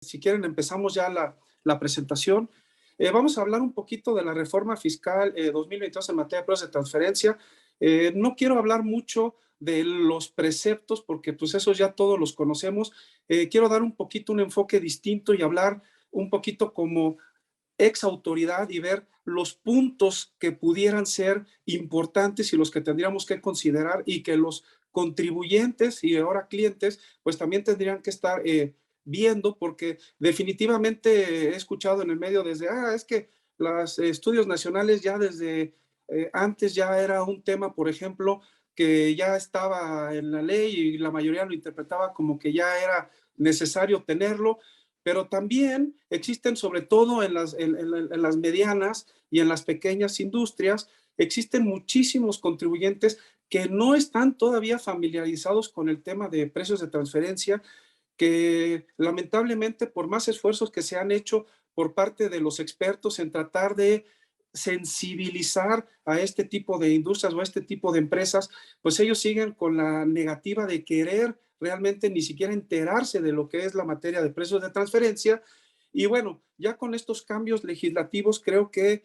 Si quieren, empezamos ya la presentación. Vamos a hablar un poquito de la reforma fiscal 2022 en materia de precios de transferencia. No quiero hablar mucho de los preceptos porque pues esos ya todos los conocemos. Quiero dar un poquito un enfoque distinto y hablar un poquito como ex autoridad y ver los puntos que pudieran ser importantes y los que tendríamos que considerar y que los contribuyentes y ahora clientes pues también tendrían que estar viendo, porque definitivamente he escuchado en el medio desde, es que los estudios nacionales ya desde antes ya era un tema, por ejemplo, que ya estaba en la ley y la mayoría lo interpretaba como que ya era necesario tenerlo, pero también existen, sobre todo en las medianas y en las pequeñas industrias, existen muchísimos contribuyentes que no están todavía familiarizados con el tema de precios de transferencia, que lamentablemente por más esfuerzos que se han hecho por parte de los expertos en tratar de sensibilizar a este tipo de industrias o a este tipo de empresas, pues ellos siguen con la negativa de querer realmente ni siquiera enterarse de lo que es la materia de precios de transferencia. Y bueno, ya con estos cambios legislativos creo que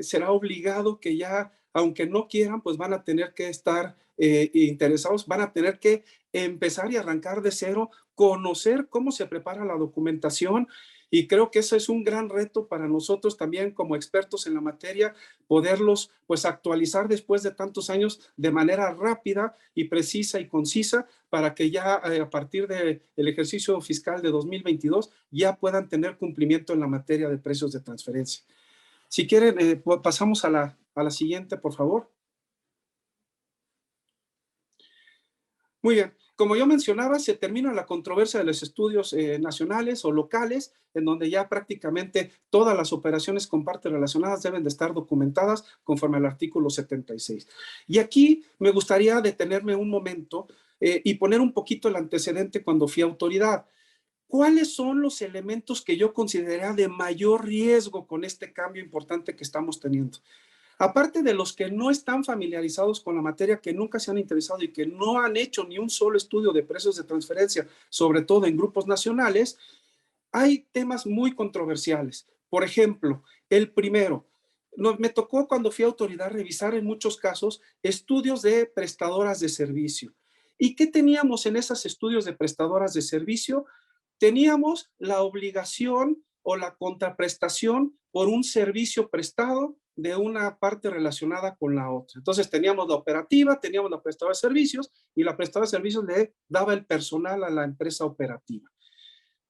será obligado que ya, aunque no quieran, pues van a tener que estar interesados, van a tener que empezar y arrancar de cero, conocer cómo se prepara la documentación, y creo que eso es un gran reto para nosotros también como expertos en la materia, poderlos pues actualizar después de tantos años de manera rápida y precisa y concisa, para que ya a partir del ejercicio fiscal de 2022 ya puedan tener cumplimiento en la materia de precios de transferencia. Si quieren, pasamos a la siguiente, por favor. Muy bien. Como yo mencionaba, se termina la controversia de los estudios nacionales o locales, en donde ya prácticamente todas las operaciones con partes relacionadas deben de estar documentadas conforme al artículo 76. Y aquí me gustaría detenerme un momento y poner un poquito el antecedente cuando fui autoridad. ¿Cuáles son los elementos que yo consideraría de mayor riesgo con este cambio importante que estamos teniendo? Aparte de los que no están familiarizados con la materia, que nunca se han interesado y que no han hecho ni un solo estudio de precios de transferencia, sobre todo en grupos nacionales, hay temas muy controversiales. Por ejemplo, el primero, me tocó cuando fui autoridad revisar en muchos casos estudios de prestadoras de servicio. ¿Y qué teníamos en esos estudios de prestadoras de servicio? Teníamos la obligación o la contraprestación por un servicio prestado de una parte relacionada con la otra. Entonces teníamos la operativa, teníamos la prestadora de servicios, y la prestadora de servicios le daba el personal a la empresa operativa.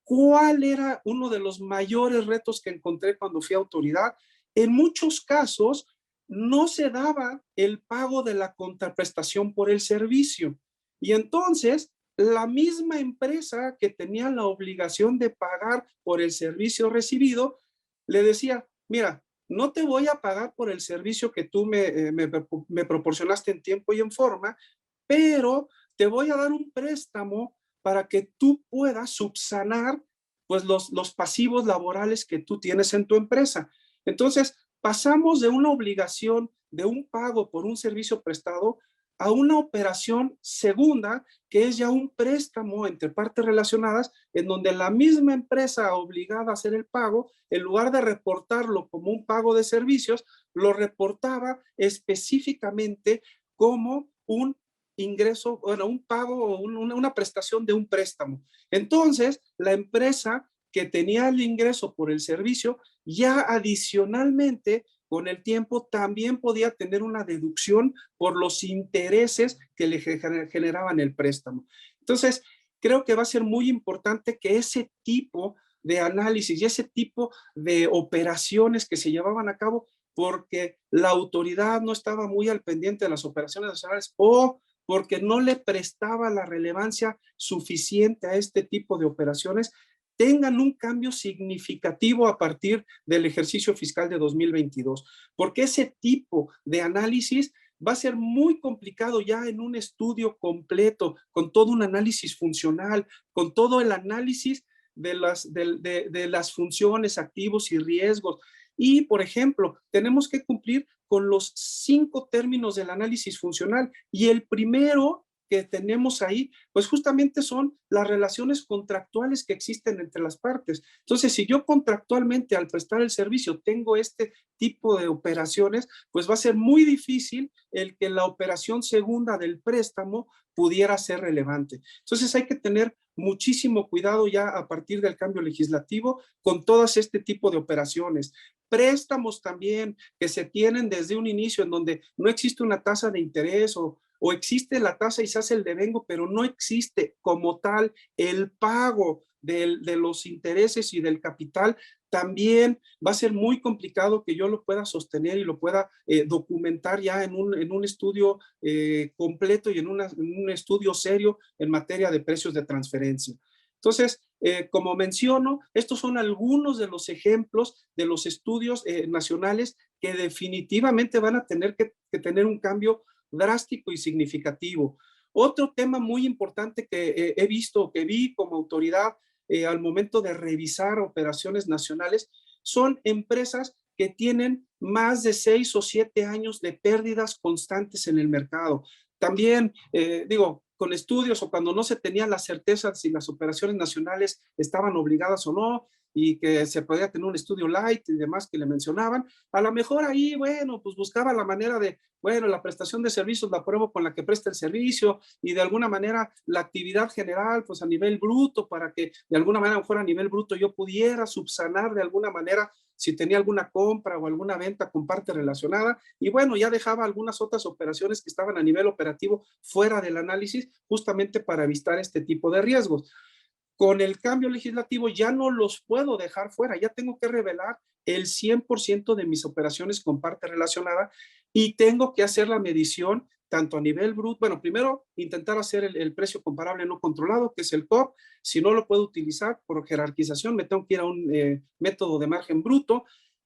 ¿Cuál era uno de los mayores retos que encontré cuando fui autoridad? En muchos casos no se daba el pago de la contraprestación por el servicio. Y entonces la misma empresa que tenía la obligación de pagar por el servicio recibido le decía, mira, no te voy a pagar por el servicio que tú me proporcionaste en tiempo y en forma, pero te voy a dar un préstamo para que tú puedas subsanar pues los pasivos laborales que tú tienes en tu empresa. Entonces, pasamos de una obligación de un pago por un servicio prestado a una operación segunda, que es ya un préstamo entre partes relacionadas, en donde la misma empresa obligada a hacer el pago, en lugar de reportarlo como un pago de servicios, lo reportaba específicamente como un ingreso, bueno, un pago o una prestación de un préstamo. Entonces, la empresa que tenía el ingreso por el servicio, ya adicionalmente, con el tiempo, también podía tener una deducción por los intereses que le generaban el préstamo. Entonces, creo que va a ser muy importante que ese tipo de análisis y ese tipo de operaciones que se llevaban a cabo, porque la autoridad no estaba muy al pendiente de las operaciones nacionales o porque no le prestaba la relevancia suficiente a este tipo de operaciones, tengan un cambio significativo a partir del ejercicio fiscal de 2022, porque ese tipo de análisis va a ser muy complicado ya en un estudio completo, con todo un análisis funcional, con todo el análisis de las funciones, activos y riesgos. Y, por ejemplo, tenemos que cumplir con los 5 términos del análisis funcional, y el primero que tenemos ahí, pues justamente son las relaciones contractuales que existen entre las partes. Entonces, si yo contractualmente al prestar el servicio tengo este tipo de operaciones, pues va a ser muy difícil el que la operación segunda del préstamo pudiera ser relevante. Entonces hay que tener muchísimo cuidado ya a partir del cambio legislativo con todas este tipo de operaciones. Préstamos también que se tienen desde un inicio en donde no existe una tasa de interés o existe la tasa y se hace el devengo, pero no existe como tal el pago de los intereses y del capital, también va a ser muy complicado que yo lo pueda sostener y lo pueda documentar ya en un estudio completo y en un estudio serio en materia de precios de transferencia. Entonces, como menciono, estos son algunos de los ejemplos de los estudios nacionales que definitivamente van a tener que tener un cambio drástico y significativo. Otro tema muy importante que he visto, que vi como autoridad al momento de revisar operaciones nacionales, son empresas que tienen más de 6 o 7 años de pérdidas constantes en el mercado. También, digo, con estudios o cuando no se tenía la certeza si las operaciones nacionales estaban obligadas o no, y que se podía tener un estudio light y demás que le mencionaban, a lo mejor ahí, bueno, pues buscaba la manera de, bueno, la prestación de servicios la pruebo con la que presta el servicio y de alguna manera la actividad general, pues a nivel bruto, para que de alguna manera, fuera a nivel bruto, yo pudiera subsanar de alguna manera si tenía alguna compra o alguna venta con parte relacionada, y bueno, ya dejaba algunas otras operaciones que estaban a nivel operativo fuera del análisis, justamente para evitar este tipo de riesgos. Con el cambio legislativo ya no los puedo dejar fuera, ya tengo que revelar el 100% de mis operaciones con parte relacionada y tengo que hacer la medición tanto a nivel bruto, bueno, primero intentar hacer el precio comparable no controlado, que es el COP, si no lo puedo utilizar por jerarquización, me tengo que ir a un método de margen bruto,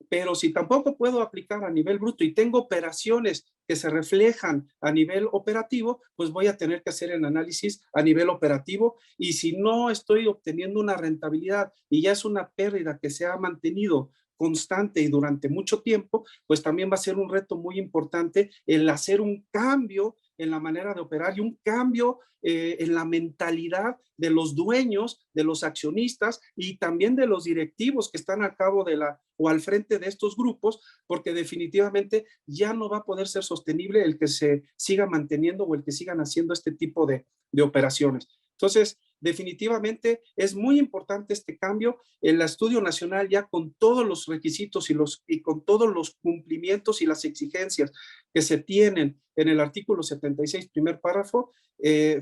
pero si tampoco puedo aplicar a nivel bruto y tengo operaciones que se reflejan a nivel operativo, pues voy a tener que hacer el análisis a nivel operativo y si no estoy obteniendo una rentabilidad y ya es una pérdida que se ha mantenido constante y durante mucho tiempo, pues también va a ser un reto muy importante el hacer un cambio en la manera de operar y un cambio en la mentalidad de los dueños, de los accionistas y también de los directivos que están a cabo de la o al frente de estos grupos, porque definitivamente ya no va a poder ser sostenible el que se siga manteniendo o el que sigan haciendo este tipo de operaciones. Entonces, definitivamente es muy importante este cambio. El estudio nacional ya con todos los requisitos y con todos los cumplimientos y las exigencias que se tienen en el artículo 76, primer párrafo,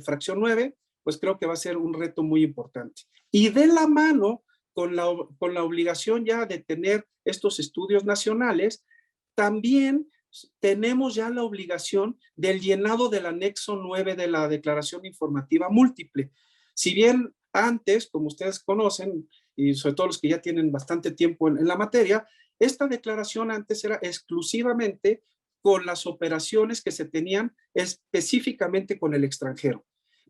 fracción 9, pues creo que va a ser un reto muy importante. Y de la mano con la obligación ya de tener estos estudios nacionales, también tenemos ya la obligación del llenado del anexo 9 de la Declaración Informativa Múltiple. Si bien antes, como ustedes conocen, y sobre todo los que ya tienen bastante tiempo en la materia, esta declaración antes era exclusivamente con las operaciones que se tenían específicamente con el extranjero.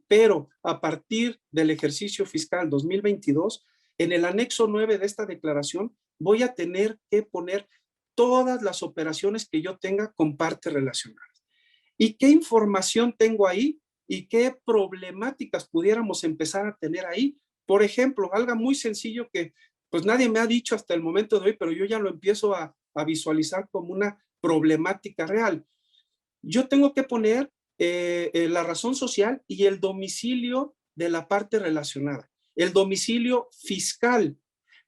Pero a partir del ejercicio fiscal 2022, en el anexo 9 de esta declaración, voy a tener que poner todas las operaciones que yo tenga con partes relacionadas. ¿Y qué información tengo ahí? ¿Y qué problemáticas pudiéramos empezar a tener ahí? Por ejemplo, algo muy sencillo que pues nadie me ha dicho hasta el momento de hoy, pero yo ya lo empiezo a visualizar como una problemática real. Yo tengo que poner la razón social y el domicilio de la parte relacionada, el domicilio fiscal.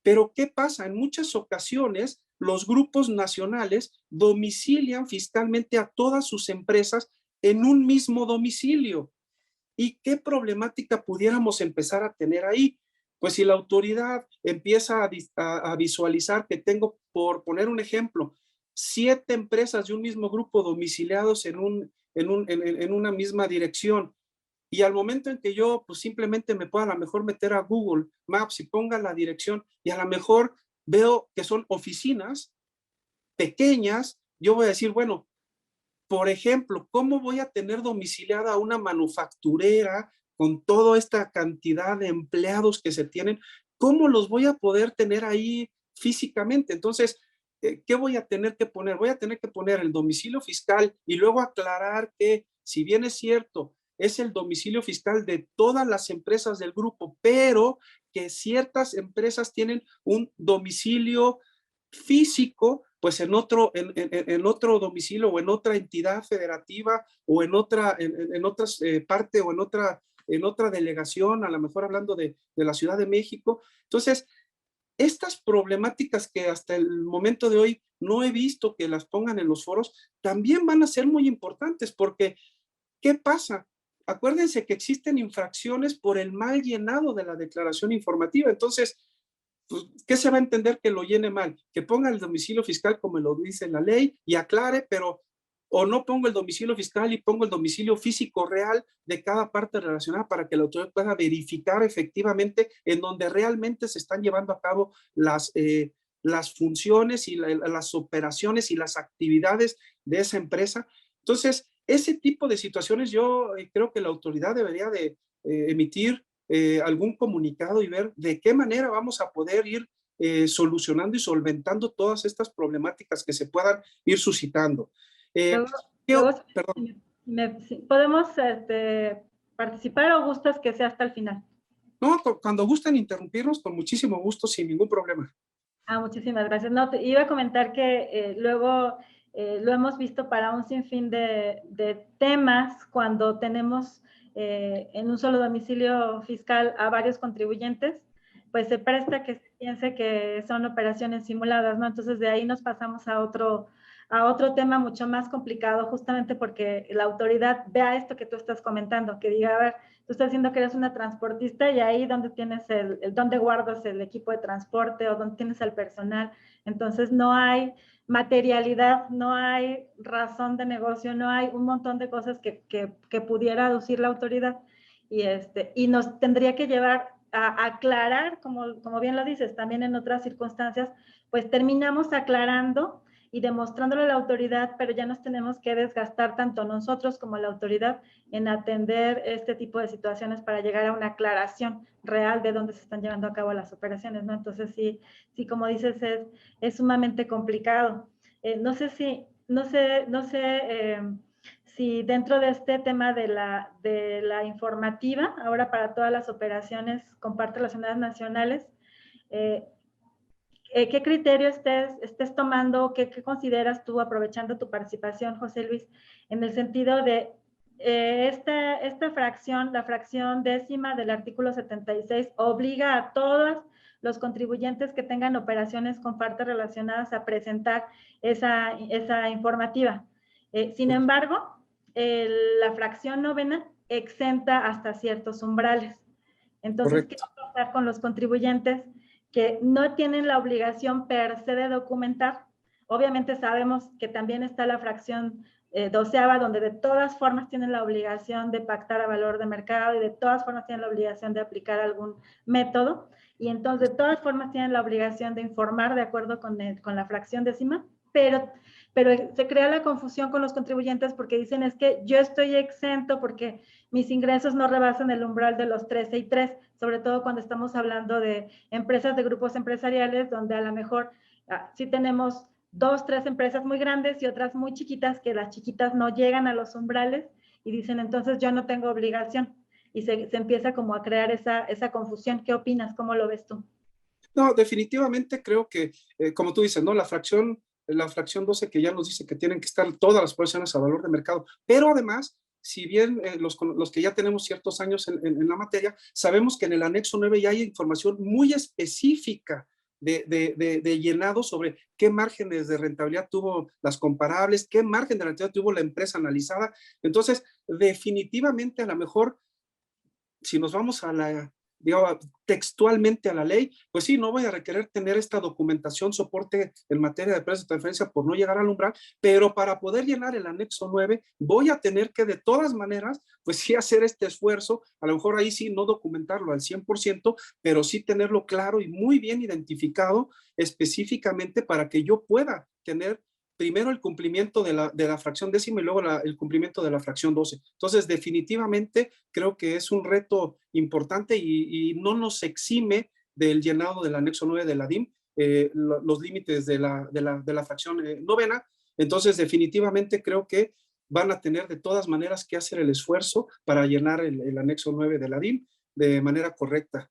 Pero ¿qué pasa? En muchas ocasiones los grupos nacionales domicilian fiscalmente a todas sus empresas en un mismo domicilio. ¿Y qué problemática pudiéramos empezar a tener ahí? Pues si la autoridad empieza a visualizar que tengo, por poner un ejemplo, 7 empresas de un mismo grupo domiciliados en una misma dirección, y al momento en que yo pues simplemente me pueda a lo mejor meter a Google Maps y ponga la dirección y a lo mejor veo que son oficinas pequeñas, yo voy a decir, bueno, por ejemplo, ¿cómo voy a tener domiciliada a una manufacturera con toda esta cantidad de empleados que se tienen? ¿Cómo los voy a poder tener ahí físicamente? Entonces, ¿qué voy a tener que poner? Voy a tener que poner el domicilio fiscal y luego aclarar que, si bien es cierto, es el domicilio fiscal de todas las empresas del grupo, pero que ciertas empresas tienen un domicilio físico, pues en otro domicilio o en otra entidad federativa o en otra parte o en otra delegación, a lo mejor hablando de la Ciudad de México. Entonces, estas problemáticas que hasta el momento de hoy no he visto que las pongan en los foros, también van a ser muy importantes, porque ¿qué pasa? Acuérdense que existen infracciones por el mal llenado de la declaración informativa. Entonces, pues, ¿qué se va a entender que lo llene mal? Que ponga el domicilio fiscal como lo dice la ley y aclare, pero o no pongo el domicilio fiscal y pongo el domicilio físico real de cada parte relacionada para que la autoridad pueda verificar efectivamente en donde realmente se están llevando a cabo las funciones y las operaciones y las actividades de esa empresa. Entonces, ese tipo de situaciones yo creo que la autoridad debería de emitir algún comunicado y ver de qué manera vamos a poder ir solucionando y solventando todas estas problemáticas que se puedan ir suscitando. Luego, luego Perdón. si podemos participar o gustas que sea hasta el final. No, cuando gusten interrumpirnos, con muchísimo gusto, sin ningún problema. Muchísimas gracias. No, te iba a comentar que luego lo hemos visto para un sinfín de temas cuando tenemos en un solo domicilio fiscal a varios contribuyentes, pues se presta que se piense que son operaciones simuladas, ¿no? Entonces de ahí nos pasamos a otro tema mucho más complicado, justamente porque la autoridad vea esto que tú estás comentando, que diga, a ver, tú estás diciendo que eres una transportista y ahí donde tienes donde guardas el equipo de transporte o donde tienes el personal. Entonces no hay materialidad, no hay razón de negocio, no hay un montón de cosas que pudiera aducir la autoridad y nos tendría que llevar a aclarar, como bien lo dices, también en otras circunstancias, pues terminamos aclarando y demostrándole a la autoridad, pero ya nos tenemos que desgastar tanto nosotros como la autoridad en atender este tipo de situaciones para llegar a una aclaración real de dónde se están llevando a cabo las operaciones, ¿no? Entonces, sí, como dices, es sumamente complicado. No sé si dentro de este tema de la informativa, ahora para todas las operaciones con partes relacionadas nacionales, ¿qué criterio estés tomando, qué consideras tú, aprovechando tu participación, José Luis, en el sentido de esta fracción, la fracción décima del artículo 76, obliga a todos los contribuyentes que tengan operaciones con partes relacionadas a presentar esa informativa? Sin embargo, la fracción novena exenta hasta ciertos umbrales. Entonces, ¿qué va a pasar con los contribuyentes que no tienen la obligación per se de documentar? Obviamente sabemos que también está la fracción doceava, donde de todas formas tienen la obligación de pactar a valor de mercado y de todas formas tienen la obligación de aplicar algún método, y entonces de todas formas tienen la obligación de informar de acuerdo con la fracción décima, pero se crea la confusión con los contribuyentes porque dicen es que yo estoy exento porque mis ingresos no rebasan el umbral de los 13 y 3, sobre todo cuando estamos hablando de empresas de grupos empresariales donde a lo mejor sí tenemos 2, 3 empresas muy grandes y otras muy chiquitas, que las chiquitas no llegan a los umbrales y dicen entonces yo no tengo obligación, y se empieza como a crear esa confusión. ¿Qué opinas? ¿Cómo lo ves tú? No, definitivamente creo que, como tú dices, ¿no? La fracción 12 que ya nos dice que tienen que estar todas las operaciones a valor de mercado, pero además, si bien los que ya tenemos ciertos años en la materia, sabemos que en el anexo 9 ya hay información muy específica de llenado sobre qué márgenes de rentabilidad tuvo las comparables, qué margen de rentabilidad tuvo la empresa analizada. Entonces, definitivamente, a lo mejor, si nos vamos a digamos, textualmente a la ley, pues sí, no voy a requerer tener esta documentación, soporte en materia de precios de transferencia por no llegar al umbral, pero para poder llenar el anexo 9, voy a tener que de todas maneras, pues sí hacer este esfuerzo, a lo mejor ahí sí no documentarlo al 100%, pero sí tenerlo claro y muy bien identificado específicamente para que yo pueda tener primero el cumplimiento de la fracción décima y luego el cumplimiento de la fracción 12. Entonces, definitivamente creo que es un reto importante y no nos exime del llenado del anexo 9 de la DIM, los límites de la fracción novena. Entonces, definitivamente creo que van a tener de todas maneras que hacer el esfuerzo para llenar el anexo 9 de la DIN de manera correcta.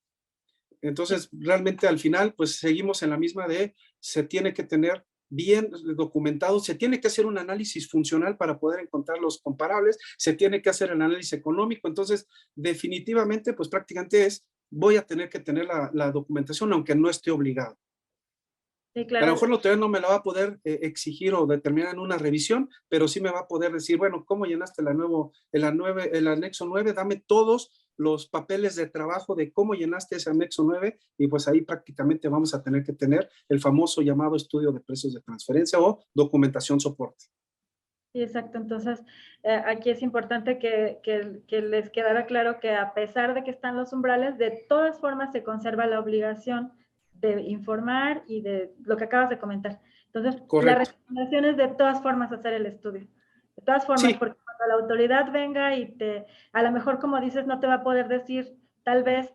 Entonces, realmente al final, pues seguimos en la misma de se tiene que tener bien documentado, se tiene que hacer un análisis funcional para poder encontrar los comparables, se tiene que hacer el análisis económico, entonces definitivamente pues prácticamente voy a tener que tener la documentación aunque no esté obligado. Sí, A lo claro. mejor la autoridad no me la va a poder exigir o determinar en una revisión, pero sí me va a poder decir, bueno, ¿cómo llenaste el anexo 9? Dame todos los papeles de trabajo de cómo llenaste ese anexo 9 y pues ahí prácticamente vamos a tener que tener el famoso llamado estudio de precios de transferencia o documentación soporte. Sí, exacto. Entonces, aquí es importante que les quedara claro que a pesar de que están los umbrales, de todas formas se conserva la obligación de informar y de lo que acabas de comentar. Entonces, la Correcto. recomendación es de todas formas hacer el estudio. De todas formas, Sí, porque cuando la autoridad venga y a lo mejor como dices, no te va a poder decir, tal vez,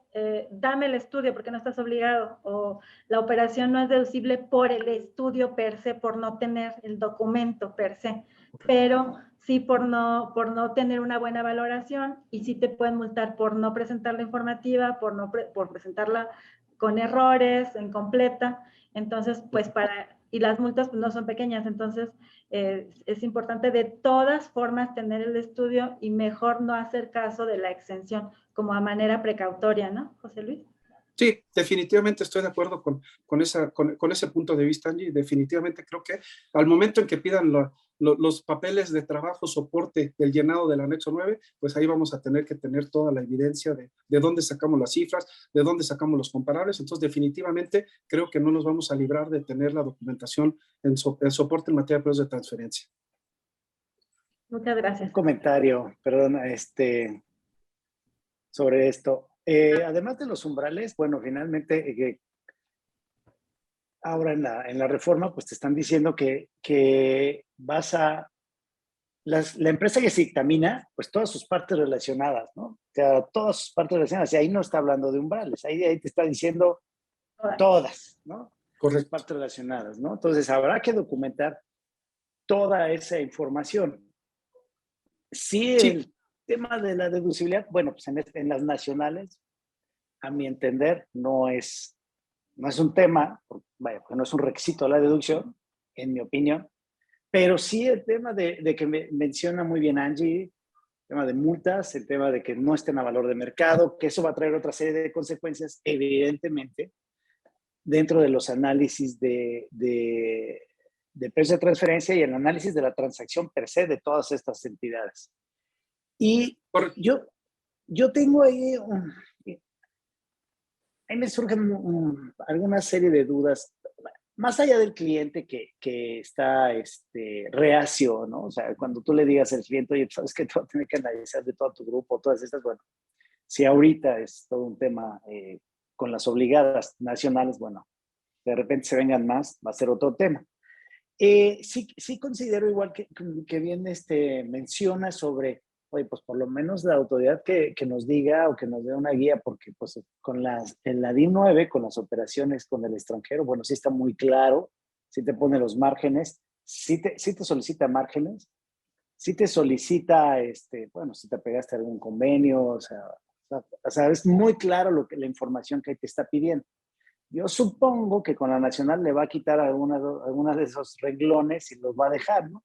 dame el estudio porque no estás obligado, o la operación no es deducible por el estudio per se, por no tener el documento per se, pero sí por no tener una buena valoración, y sí te pueden multar por no presentar la informativa, por presentarla con errores, incompleta. Entonces, pues y las multas pues, no son pequeñas, entonces es importante de todas formas tener el estudio y mejor no hacer caso de la exención como a manera precautoria, ¿no, José Luis? sí, definitivamente estoy de acuerdo con ese punto de vista, Angie. Definitivamente creo que al momento en que pidan los papeles de trabajo, soporte del llenado del anexo 9, pues ahí vamos a tener que tener toda la evidencia de dónde sacamos las cifras, de dónde sacamos los comparables. Entonces, definitivamente creo que no nos vamos a librar de tener la documentación el soporte en materia de precios de transferencia. Muchas Un gracias. comentario, perdón, sobre esto. Además de los umbrales, bueno, finalmente ahora en la reforma, pues te están diciendo que la empresa que se dictamina, pues todas sus partes relacionadas, ¿no? O sea, todas sus partes relacionadas, y ahí no está hablando de umbrales, ahí te está diciendo todas, ¿no? Correcto. Sus partes relacionadas, ¿no? Entonces habrá que documentar toda esa información. Sí, Sí, el tema de la deducibilidad, bueno, pues en las nacionales, a mi entender, no es un tema, vaya, pues no es un requisito la deducción, en mi opinión, pero sí el tema de que menciona muy bien Angie, el tema de multas, el tema de que no estén a valor de mercado, que eso va a traer otra serie de consecuencias, evidentemente, dentro de los análisis de precio de transferencia y el análisis de la transacción per se de todas estas entidades. Y yo tengo ahí, ahí me surgen alguna serie de dudas, más allá del cliente que está reacio, ¿no? O sea, cuando tú le digas al cliente, oye, sabes que tú vas a tener que analizar de todo tu grupo, todas estas, bueno, si ahorita es todo un tema con las obligadas nacionales, bueno, de repente se vengan más, va a ser otro tema. Sí considero igual que bien menciona sobre, oye, pues por lo menos la autoridad que nos diga o que nos dé una guía, porque pues en la DIN 9, con las operaciones con el extranjero, bueno, sí está muy claro, sí te pone los márgenes, sí te solicita márgenes, sí te solicita, bueno, si te pegaste a algún convenio, o sea, es muy claro la información que te está pidiendo. Yo supongo que con la nacional le va a quitar algunas de esos renglones y los va a dejar, ¿no?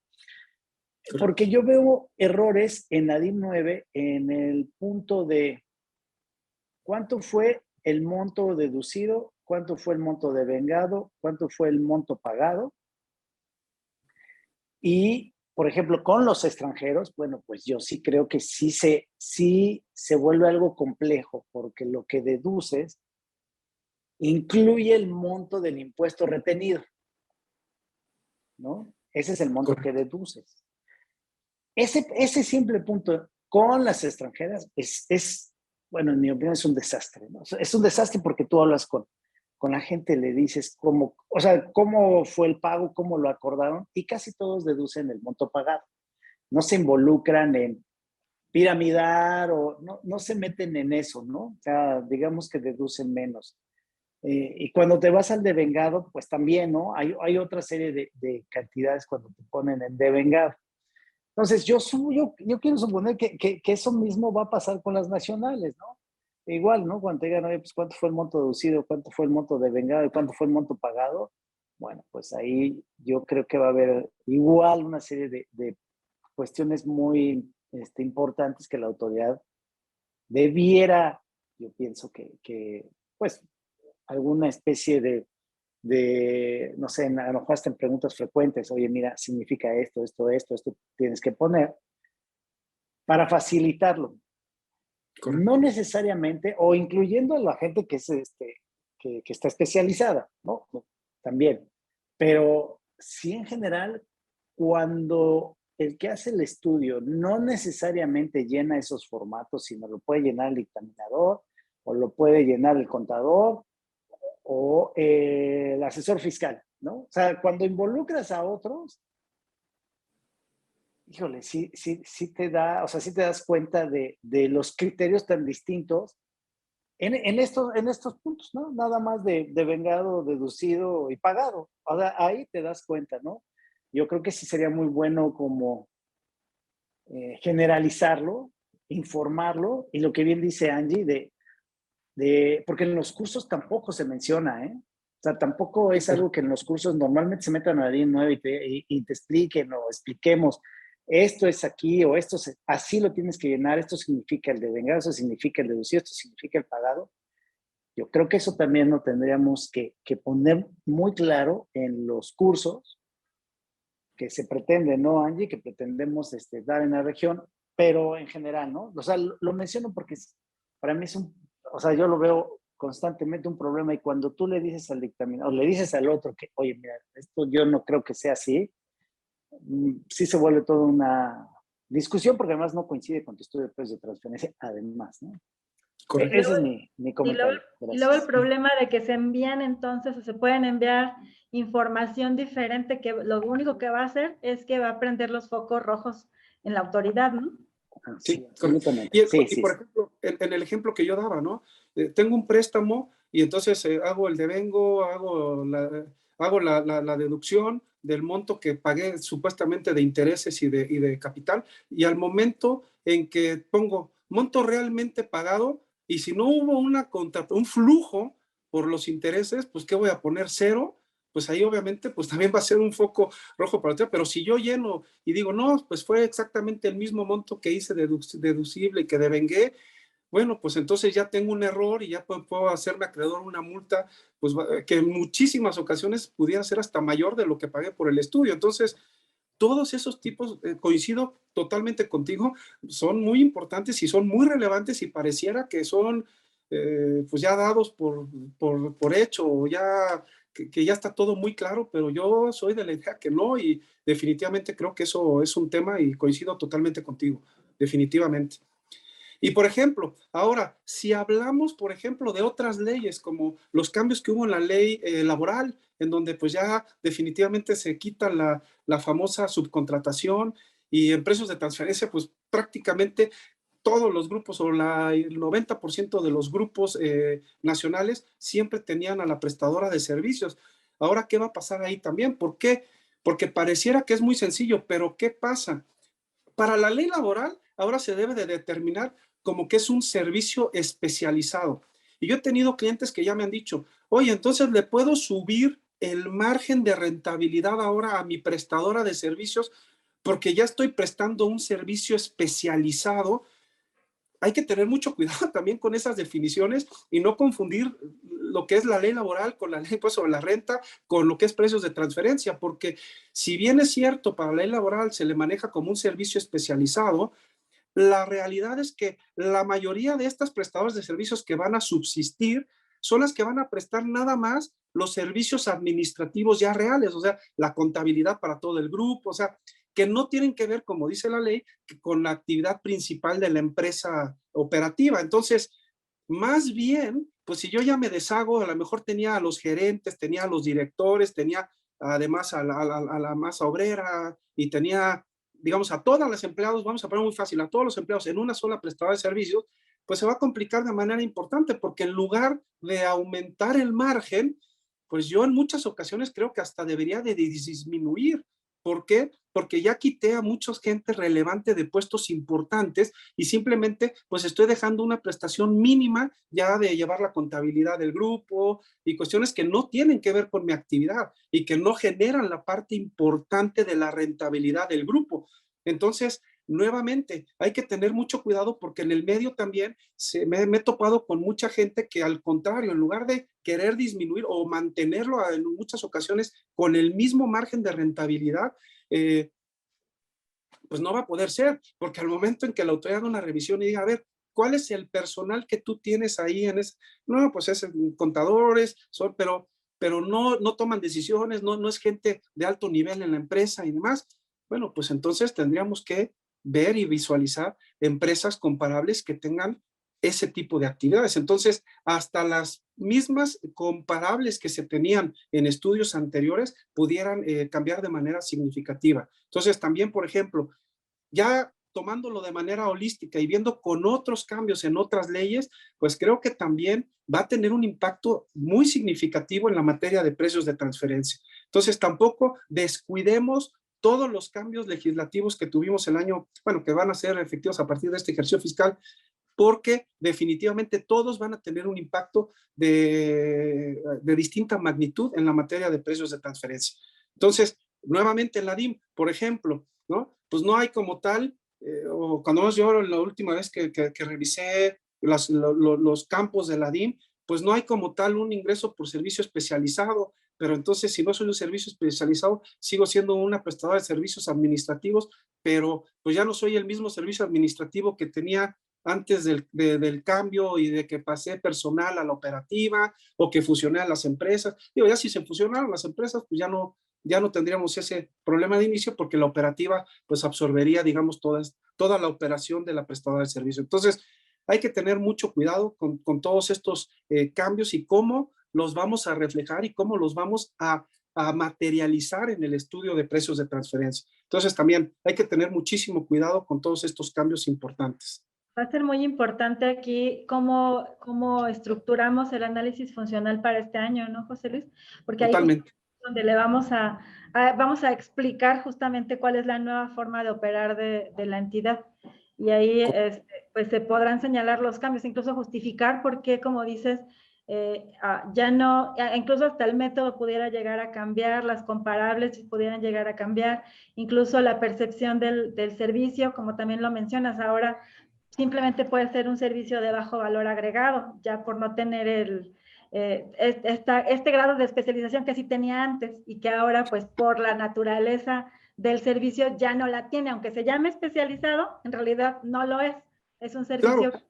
Porque yo veo errores en la DIN 9 en el punto de cuánto fue el monto deducido, cuánto fue el monto devengado, cuánto fue el monto pagado. Y, por ejemplo, con los extranjeros, bueno, pues yo sí creo que sí se vuelve algo complejo, porque lo que deduces incluye el monto del impuesto retenido, ¿no? Ese es el monto que deduces. Ese simple punto con las extranjeras bueno, en mi opinión es un desastre, ¿no? Es un desastre porque tú hablas con la gente, le dices cómo fue el pago, cómo lo acordaron, y casi todos deducen el monto pagado. No se involucran en piramidar o no se meten en eso, ¿no? O sea, digamos que deducen menos. Y cuando te vas al devengado, pues también, ¿no? Hay otra serie de cantidades cuando te ponen en devengado. Entonces, yo quiero suponer que eso mismo va a pasar con las nacionales, ¿no? Igual, ¿no? Cuando te digan, oye, pues, ¿cuánto fue el monto deducido? ¿Cuánto fue el monto devengado? ¿Y cuánto fue el monto pagado? Bueno, pues ahí yo creo que va a haber igual una serie de cuestiones muy importantes que la autoridad debiera, yo pienso pues, alguna especie no sé, a lo mejor hasta en preguntas frecuentes, oye, mira, significa esto tienes que poner para facilitarlo. Correcto. No necesariamente, o incluyendo a la gente que, que está especializada, ¿no? También. Pero sí en general, cuando el que hace el estudio no necesariamente llena esos formatos, sino lo puede llenar el dictaminador, o lo puede llenar el contador, o el asesor fiscal, ¿no? O sea, cuando involucras a otros, híjole, sí te da, o sea, sí te das cuenta de los criterios tan distintos en estos puntos, ¿no? Nada más de vengado, deducido y pagado. O sea, ahí te das cuenta, ¿no? Yo creo que sí sería muy bueno como generalizarlo, informarlo, y lo que bien dice Angie, porque en los cursos tampoco se menciona, ¿eh? O sea, tampoco es algo que en los cursos normalmente se metan a la DIN 9 y te expliquen o expliquemos, esto es aquí o así lo tienes que llenar, esto significa el devengado, esto significa el deducido, esto significa el pagado. Yo creo que eso también lo tendríamos que poner muy claro en los cursos que se pretende, ¿no, Angie? Que pretendemos dar en la región, pero en general, ¿no? O sea, lo menciono porque para mí o sea, yo lo veo constantemente un problema, y cuando tú le dices al dictaminador, o le dices al otro que, oye, mira, esto yo no creo que sea así, sí se vuelve toda una discusión, porque además no coincide con tu estudio de precios de transferencia, además, ¿no? Correcto. Ese es mi comentario. Y luego el Gracias. problema de que se envían entonces o se pueden enviar información diferente que lo único que va a hacer es que va a prender los focos rojos en la autoridad, ¿no? Sí, Correcto. absolutamente. Y, Sí, y sí, por sí. ejemplo, en el ejemplo que yo daba, ¿no? Tengo un préstamo y entonces hago el devengo, hago la deducción del monto que pagué supuestamente de intereses y de capital, y al momento en que pongo monto realmente pagado, y si no hubo un flujo por los intereses, pues ¿qué voy a poner? Cero. Pues ahí obviamente pues también va a ser un foco rojo para ti, pero si yo lleno y digo, no, pues fue exactamente el mismo monto que hice deducible y que devengué, bueno, pues entonces ya tengo un error y ya puedo hacerme acreedor una multa, pues que en muchísimas ocasiones pudiera ser hasta mayor de lo que pagué por el estudio. Entonces, todos esos tipos, coincido totalmente contigo, son muy importantes y son muy relevantes, y pareciera que son pues ya dados por hecho, o ya que ya está todo muy claro, pero yo soy de la idea que no, y definitivamente creo que eso es un tema y coincido totalmente contigo, definitivamente. Y por ejemplo, ahora, si hablamos, por ejemplo, de otras leyes, como los cambios que hubo en la ley laboral, en donde pues ya definitivamente se quita la famosa subcontratación, y en precios de transferencia, pues prácticamente todos los grupos, o el 90% de los grupos nacionales siempre tenían a la prestadora de servicios. Ahora, ¿qué va a pasar ahí también? ¿Por qué? Porque pareciera que es muy sencillo, pero ¿qué pasa? Para la ley laboral, ahora se debe de determinar como que es un servicio especializado. Y yo he tenido clientes que ya me han dicho, oye, entonces le puedo subir el margen de rentabilidad ahora a mi prestadora de servicios porque ya estoy prestando un servicio especializado. Hay que tener mucho cuidado también con esas definiciones y no confundir lo que es la ley laboral con la ley pues, sobre la renta, con lo que es precios de transferencia, porque si bien es cierto, para la ley laboral se le maneja como un servicio especializado, la realidad es que la mayoría de estas prestadoras de servicios que van a subsistir son las que van a prestar nada más los servicios administrativos ya reales, o sea, la contabilidad para todo el grupo, o sea, que no tienen que ver, como dice la ley, con la actividad principal de la empresa operativa. Entonces, más bien, pues si yo ya me deshago, a lo mejor tenía a los gerentes, tenía a los directores, tenía además a la masa obrera, y tenía, digamos, a todos los empleados, vamos a poner muy fácil, a todos los empleados en una sola prestadora de servicios, pues se va a complicar de manera importante, porque en lugar de aumentar el margen, pues yo en muchas ocasiones creo que hasta debería de disminuir, ¿Por qué? Porque ya quité a mucha gente relevante de puestos importantes y simplemente pues estoy dejando una prestación mínima ya de llevar la contabilidad del grupo y cuestiones que no tienen que ver con mi actividad y que no generan la parte importante de la rentabilidad del grupo. Entonces, nuevamente, hay que tener mucho cuidado porque en el medio también me he topado con mucha gente que al contrario, en lugar de querer disminuir o mantenerlo en muchas ocasiones con el mismo margen de rentabilidad, pues no va a poder ser, porque al momento en que la autoridad haga una revisión y diga, a ver, ¿cuál es el personal que tú tienes ahí en ese? No, pues es contadores, pero no toman decisiones, no es gente de alto nivel en la empresa y demás. Bueno, pues entonces tendríamos que ver y visualizar empresas comparables que tengan ese tipo de actividades. Entonces, hasta las mismas comparables que se tenían en estudios anteriores pudieran cambiar de manera significativa. Entonces, también, por ejemplo, ya tomándolo de manera holística y viendo con otros cambios en otras leyes, pues creo que también va a tener un impacto muy significativo en la materia de precios de transferencia. Entonces, tampoco descuidemos todos los cambios legislativos que tuvimos el año, bueno, que van a ser efectivos a partir de este ejercicio fiscal, porque definitivamente todos van a tener un impacto de distinta magnitud en la materia de precios de transferencia. Entonces, nuevamente en la DIM, por ejemplo, ¿no? Pues no hay como tal, o cuando yo la última vez que revisé los campos de la DIM, pues no hay como tal un ingreso por servicio especializado, pero entonces si no soy un servicio especializado, sigo siendo una prestadora de servicios administrativos, pero pues ya no soy el mismo servicio administrativo que tenía antes del cambio y de que pasé personal a la operativa o que fusioné a las empresas. Digo, ya si se fusionaron las empresas, pues ya no tendríamos ese problema de inicio porque la operativa pues absorbería, digamos, toda la operación de la prestadora de servicio. Entonces, hay que tener mucho cuidado con todos estos cambios y cómo los vamos a reflejar y cómo los vamos a materializar en el estudio de precios de transferencia. Entonces, también hay que tener muchísimo cuidado con todos estos cambios importantes. Va a ser muy importante aquí cómo estructuramos el análisis funcional para este año, ¿no, José Luis? Porque ahí Totalmente. donde le vamos a explicar justamente cuál es la nueva forma de operar de la entidad. Y ahí pues se podrán señalar los cambios, incluso justificar por qué, como dices, ya no, incluso hasta el método pudiera llegar a cambiar, las comparables pudieran llegar a cambiar, incluso la percepción del servicio, como también lo mencionas ahora, simplemente puede ser un servicio de bajo valor agregado, ya por no tener este grado de especialización que sí tenía antes y que ahora pues por la naturaleza del servicio ya no la tiene, aunque se llame especializado, en realidad no lo es. Es un servicio Claro.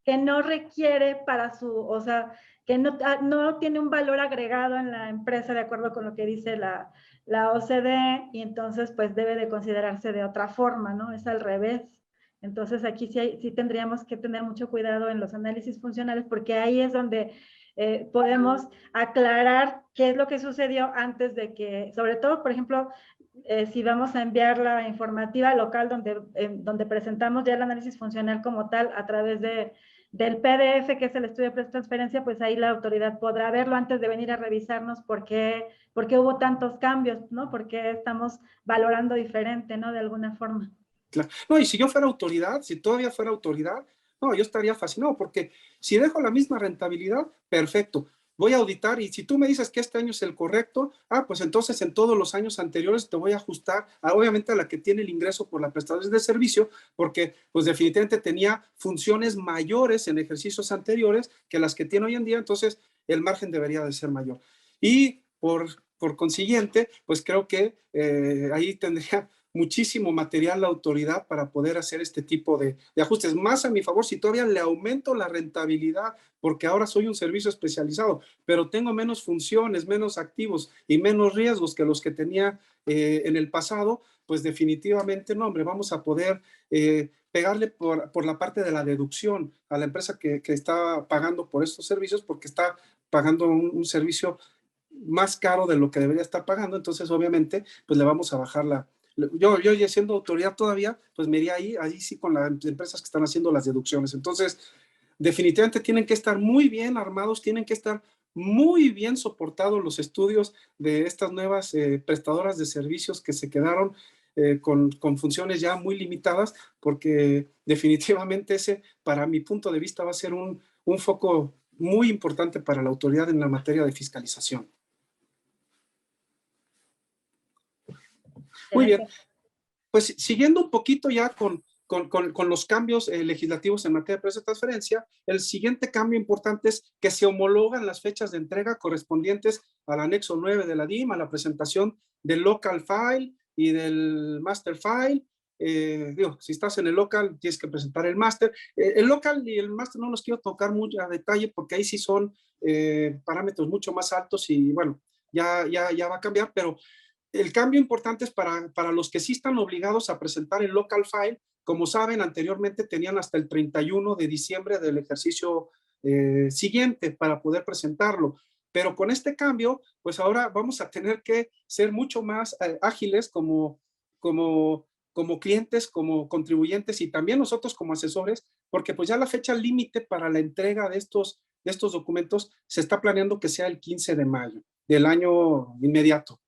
que no requiere o sea, que no tiene un valor agregado en la empresa de acuerdo con lo que dice la OCDE y entonces pues debe de considerarse de otra forma, ¿no? Es al revés. Entonces aquí sí tendríamos que tener mucho cuidado en los análisis funcionales porque ahí es donde podemos aclarar qué es lo que sucedió antes de que, sobre todo, por ejemplo, si vamos a enviar la informativa local donde presentamos ya el análisis funcional como tal a través del PDF, que es el estudio de transferencia, pues ahí la autoridad podrá verlo antes de venir a revisarnos por qué hubo tantos cambios, ¿no? Por qué estamos valorando diferente, ¿no? De alguna forma. Claro. No, y si yo fuera autoridad, si todavía fuera autoridad, no, yo estaría fascinado porque si dejo la misma rentabilidad, perfecto. Voy a auditar y si tú me dices que este año es el correcto, pues entonces en todos los años anteriores te voy a ajustar, obviamente a la que tiene el ingreso por la prestación de servicio, porque pues definitivamente tenía funciones mayores en ejercicios anteriores que las que tiene hoy en día, entonces el margen debería de ser mayor. Y por consiguiente, pues creo que ahí tendría muchísimo material la autoridad para poder hacer este tipo de ajustes. Más a mi favor, si todavía le aumento la rentabilidad, porque ahora soy un servicio especializado, pero tengo menos funciones, menos activos y menos riesgos que los que tenía en el pasado, pues definitivamente no, hombre, vamos a poder pegarle por la parte de la deducción a la empresa que está pagando por estos servicios, porque está pagando un servicio más caro de lo que debería estar pagando, entonces obviamente pues le vamos a bajar yo ya siendo autoridad todavía, pues me iría ahí sí con las empresas que están haciendo las deducciones. Entonces, definitivamente tienen que estar muy bien armados, tienen que estar muy bien soportados los estudios de estas nuevas prestadoras de servicios que se quedaron con funciones ya muy limitadas, porque definitivamente ese, para mi punto de vista, va a ser un foco muy importante para la autoridad en la materia de fiscalización. Muy bien. Pues siguiendo un poquito ya con los cambios legislativos en materia de precios de transferencia, el siguiente cambio importante es que se homologan las fechas de entrega correspondientes al anexo 9 de la DIM, a la presentación del local file y del master file. Si estás en el local, tienes que presentar el master. El local y el master no los quiero tocar muy a detalle porque ahí sí son parámetros mucho más altos y bueno, ya va a cambiar, pero el cambio importante es para los que sí están obligados a presentar el local file. Como saben, anteriormente tenían hasta el 31 de diciembre del ejercicio siguiente para poder presentarlo. Pero con este cambio, pues ahora vamos a tener que ser mucho más ágiles como clientes, como contribuyentes y también nosotros como asesores, porque pues ya la fecha límite para la entrega de estos documentos se está planeando que sea el 15 de mayo del año inmediato.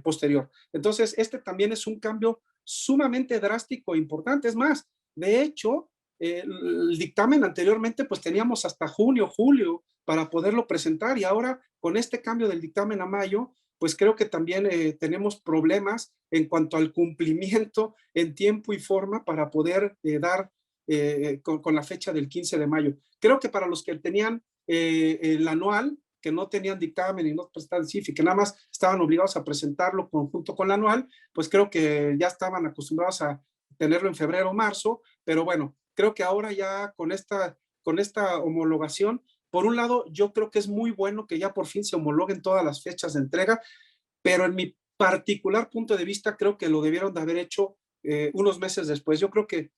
Posterior. Entonces, este también es un cambio sumamente drástico e importante. Es más, de hecho, el dictamen anteriormente, pues teníamos hasta junio, julio para poderlo presentar y ahora con este cambio del dictamen a mayo, pues creo que también tenemos problemas en cuanto al cumplimiento en tiempo y forma para poder dar con la fecha del 15 de mayo. Creo que para los que tenían el anual, que no tenían dictamen y no prestaban CIF y que nada más estaban obligados a presentarlo junto con el anual, pues creo que ya estaban acostumbrados a tenerlo en febrero o marzo, pero bueno, creo que ahora ya con esta homologación, por un lado, yo creo que es muy bueno que ya por fin se homologuen todas las fechas de entrega, pero en mi particular punto de vista, creo que lo debieron de haber hecho unos meses después. Yo creo que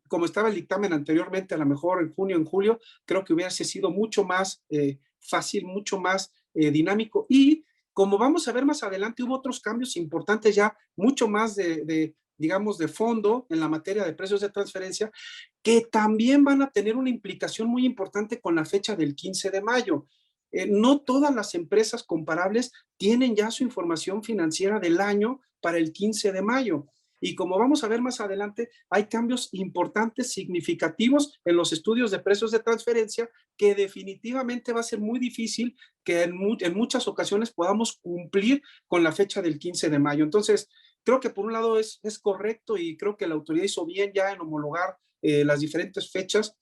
como estaba el dictamen anteriormente, a lo mejor en junio, en julio, creo que hubiera sido mucho más fácil, mucho más dinámico. Y como vamos a ver más adelante, hubo otros cambios importantes ya, mucho más digamos, de fondo en la materia de precios de transferencia, que también van a tener una implicación muy importante con la fecha del 15 de mayo. No todas las empresas comparables tienen ya su información financiera del año para el 15 de mayo. Y como vamos a ver más adelante, hay cambios importantes, significativos en los estudios de precios de transferencia que definitivamente va a ser muy difícil que en muchas ocasiones podamos cumplir con la fecha del 15 de mayo. Entonces, creo que por un lado es correcto y creo que la autoridad hizo bien ya en homologar las diferentes fechas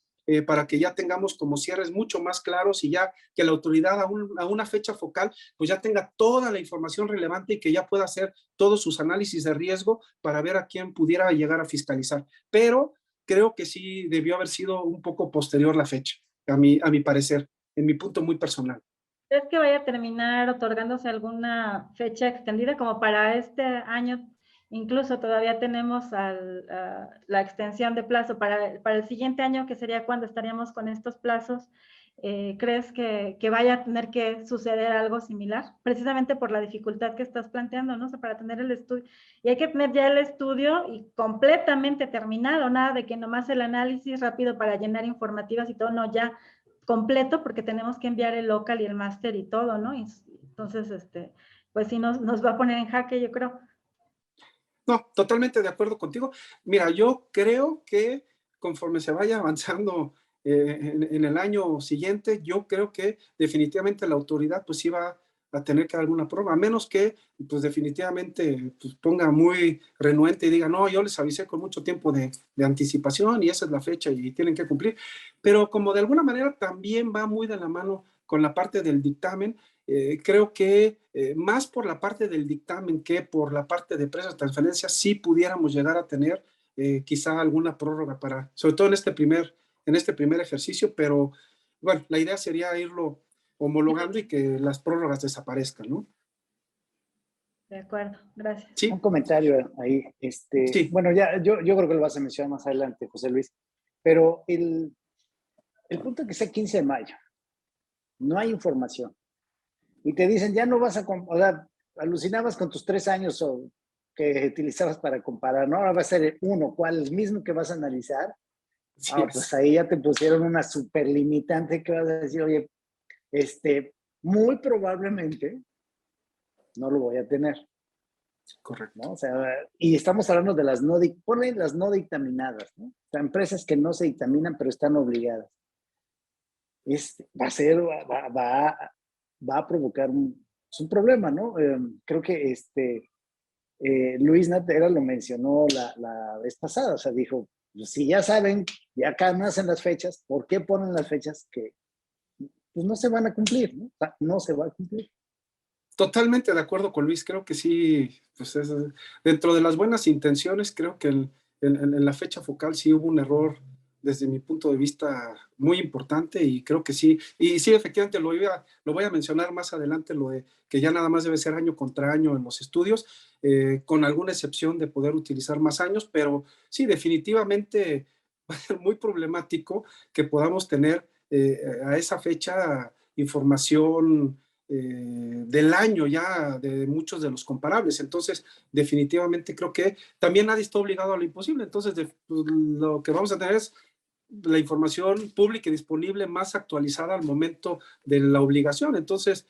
para que ya tengamos como cierres mucho más claros y ya que la autoridad a una fecha focal pues ya tenga toda la información relevante y que ya pueda hacer todos sus análisis de riesgo para ver a quién pudiera llegar a fiscalizar. Pero creo que sí debió haber sido un poco posterior la fecha, a mi parecer, en mi punto muy personal. ¿Crees que vaya a terminar otorgándose alguna fecha extendida como para este año? Incluso todavía tenemos la extensión de plazo para el siguiente año, que sería cuando estaríamos con estos plazos. ¿Crees que vaya a tener que suceder algo similar? Precisamente por la dificultad que estás planteando, ¿no? O sea, para tener el estudio. Y hay que tener ya el estudio y completamente terminado, nada de que nomás el análisis rápido para llenar informativas y todo, no, ya completo, porque tenemos que enviar el local y el máster y todo, ¿no? Y entonces, pues sí nos va a poner en jaque, yo creo. No, totalmente de acuerdo contigo. Mira, yo creo que conforme se vaya avanzando en el año siguiente, yo creo que definitivamente la autoridad pues iba a tener que dar alguna prueba, a menos que pues definitivamente pues, ponga muy renuente y diga, no, yo les avisé con mucho tiempo de anticipación y esa es la fecha y tienen que cumplir. Pero como de alguna manera también va muy de la mano con la parte del dictamen, creo que más por la parte del dictamen que por la parte de precios de transferencia, sí pudiéramos llegar a tener quizá alguna prórroga para, sobre todo en este primer ejercicio, pero bueno, la idea sería irlo homologando y que las prórrogas desaparezcan, ¿no? De acuerdo, gracias. Sí. Un comentario ahí. Sí. Bueno, ya yo creo que lo vas a mencionar más adelante, José Luis, pero el punto es que sea 15 de mayo, no hay información. Y te dicen, ya no vas a, o sea, alucinabas con tus 3 años que utilizabas para comparar, ¿no? Ahora va a ser uno, ¿cuál? El mismo que vas a analizar. Pues ahí ya te pusieron una super limitante que vas a decir, oye, muy probablemente no lo voy a tener. Correcto. ¿No? O sea, y estamos hablando de las ponen las no dictaminadas, ¿no? O sea, empresas que no se dictaminan, pero están obligadas. Va a provocar es un problema, ¿no? Creo que Luis Natera lo mencionó la vez pasada, o sea, dijo, pues, si ya saben, ya acá nacen las fechas, ¿por qué ponen las fechas que pues, no se van a cumplir, ¿no? O sea, no se va a cumplir. Totalmente de acuerdo con Luis, creo que sí, pues dentro de las buenas intenciones, creo que en la fecha focal sí hubo un error desde mi punto de vista muy importante y creo que sí, y sí, efectivamente lo voy a mencionar más adelante, lo de que ya nada más debe ser año contra año en los estudios, con alguna excepción de poder utilizar más años, pero sí, definitivamente va a ser muy problemático que podamos tener a esa fecha información del año ya de muchos de los comparables. Entonces, definitivamente creo que también nadie está obligado a lo imposible. Entonces, pues, lo que vamos a tener es la información pública y disponible más actualizada al momento de la obligación. Entonces,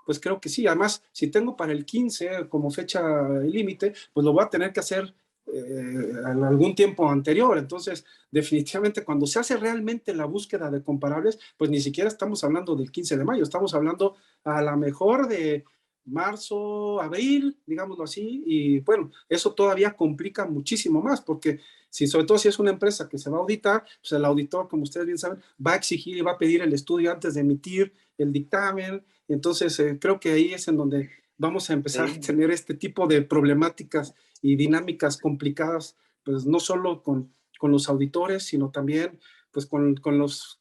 pues creo que sí. Además, si tengo para el 15 como fecha límite, pues lo voy a tener que hacer en algún tiempo anterior. Entonces, definitivamente, cuando se hace realmente la búsqueda de comparables, pues ni siquiera estamos hablando del 15 de mayo, estamos hablando a lo mejor de marzo, abril, digámoslo así, y bueno, eso todavía complica muchísimo más, porque sobre todo si es una empresa que se va a auditar, pues el auditor, como ustedes bien saben, va a exigir y va a pedir el estudio antes de emitir el dictamen. Entonces, creo que ahí es en donde vamos a empezar a tener este tipo de problemáticas y dinámicas complicadas, pues no solo con los auditores, sino también pues con los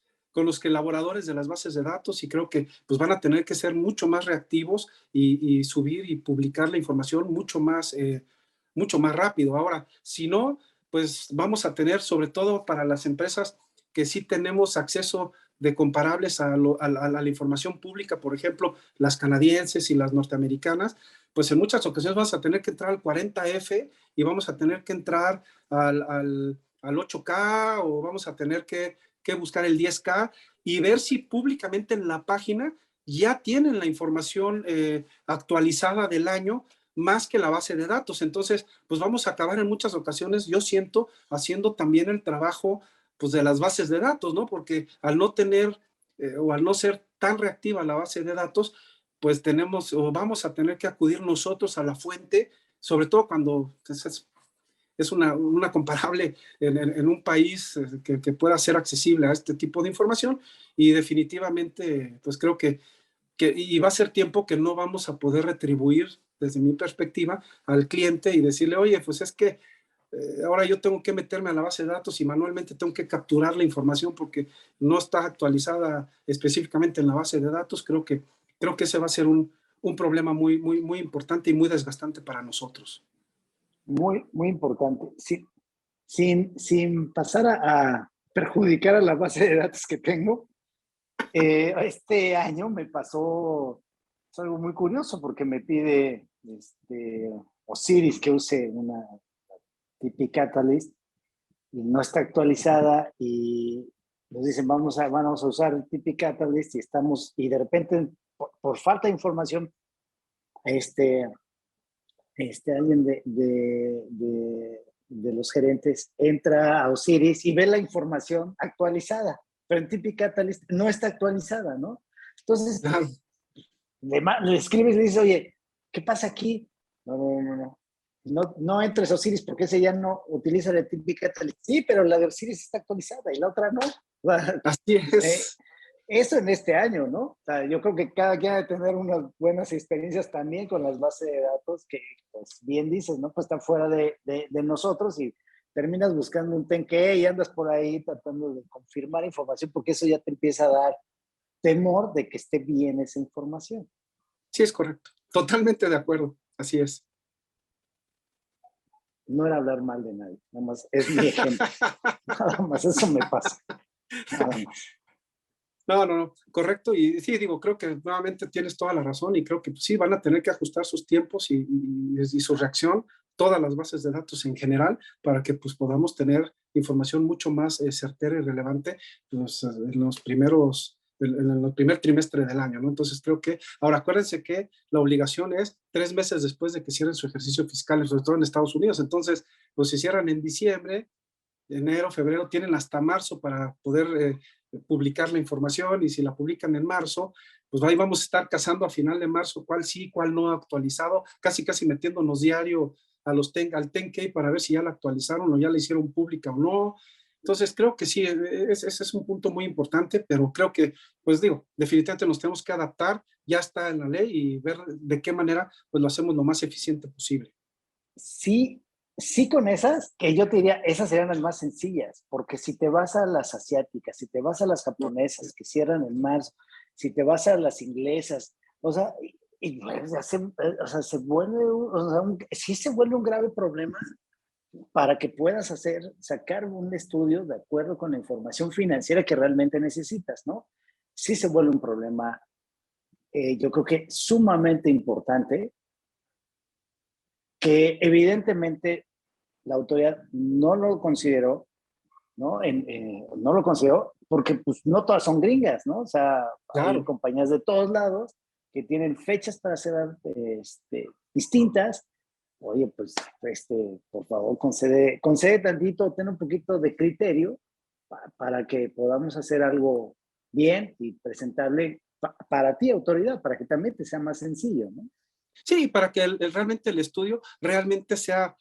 elaboradores de las bases de datos, y creo que pues van a tener que ser mucho más reactivos y subir y publicar la información mucho más rápido. Ahora, si no, pues vamos a tener, sobre todo para las empresas que sí tenemos acceso de comparables a la información pública, por ejemplo, las canadienses y las norteamericanas, pues en muchas ocasiones vamos a tener que entrar al 40F y vamos a tener que entrar al 8K, o vamos a tener que buscar el 10K y ver si públicamente en la página ya tienen la información actualizada del año más que la base de datos. Entonces, pues vamos a acabar en muchas ocasiones, yo siento, haciendo también el trabajo pues de las bases de datos, ¿no? Porque al no tener o al no ser tan reactiva la base de datos, pues tenemos o vamos a tener que acudir nosotros a la fuente, sobre todo cuando es una comparable en un país que pueda ser accesible a este tipo de información, y definitivamente pues creo que y va a ser tiempo que no vamos a poder retribuir desde mi perspectiva al cliente y decirle, oye, pues es que ahora yo tengo que meterme a la base de datos y manualmente tengo que capturar la información porque no está actualizada específicamente en la base de datos. Creo que ese va a ser un problema muy, muy, muy importante y muy desgastante para nosotros. Muy, muy importante. Sin pasar a perjudicar a la base de datos que tengo, este año me pasó algo muy curioso porque me pide Osiris que use una TP Catalyst y no está actualizada, y nos dicen vamos a usar el TP Catalyst y de repente por falta de información alguien de los gerentes entra a Osiris y ve la información actualizada, pero en TP Catalyst no está actualizada, ¿no? Entonces, le escribes y le dices, oye, ¿qué pasa aquí? No entres a Osiris porque ese ya no utiliza la TP Catalyst. Sí, pero la de Osiris está actualizada y la otra no. Así es. Eso en este año, ¿no? O sea, yo creo que cada quien debe tener unas buenas experiencias también con las bases de datos que, pues bien dices, ¿no? Pues están fuera de nosotros y terminas buscando un tenque y andas por ahí tratando de confirmar información porque eso ya te empieza a dar temor de que esté bien esa información. Sí, es correcto. Totalmente de acuerdo. Así es. No era hablar mal de nadie, nada más es mi ejemplo. Nada más, eso me pasa. Nada más. No, correcto. Y sí, digo, creo que nuevamente tienes toda la razón y creo que sí van a tener que ajustar sus tiempos y su reacción, todas las bases de datos en general, para que pues podamos tener información mucho más certera y relevante pues, en en el primer trimestre del año, ¿no? Entonces creo que, ahora acuérdense que la obligación es 3 meses después de que cierren su ejercicio fiscal, sobre todo en Estados Unidos. Entonces, pues si cierran en diciembre, enero, febrero, tienen hasta marzo para poder publicar la información, y si la publican en marzo, pues ahí vamos a estar cazando a final de marzo cuál sí, cuál no ha actualizado, casi metiéndonos diario al 10K para ver si ya la actualizaron o ya la hicieron pública o no. Entonces creo que sí, ese es un punto muy importante, pero creo que, pues digo, definitivamente nos tenemos que adaptar, ya está en la ley, y ver de qué manera pues lo hacemos lo más eficiente posible. Sí, sí con esas, que yo te diría, esas serían las más sencillas, porque si te vas a las asiáticas, si te vas a las japonesas que cierran en marzo, si te vas a las inglesas, o sea, o sea, se vuelve, o sea, sí se vuelve un grave problema para que puedas sacar un estudio de acuerdo con la información financiera que realmente necesitas, ¿no? Sí se vuelve un problema, yo creo que sumamente importante, que evidentemente la autoridad no lo consideró, ¿no? No lo consideró porque pues no todas son gringas, ¿no? O sea, hay Claro. compañías de todos lados que tienen fechas para ser distintas. Oye, pues, por favor, concede tantito, ten un poquito de criterio para que podamos hacer algo bien y presentable para ti, autoridad, para que también te sea más sencillo, ¿no? Sí, para que realmente el estudio realmente sea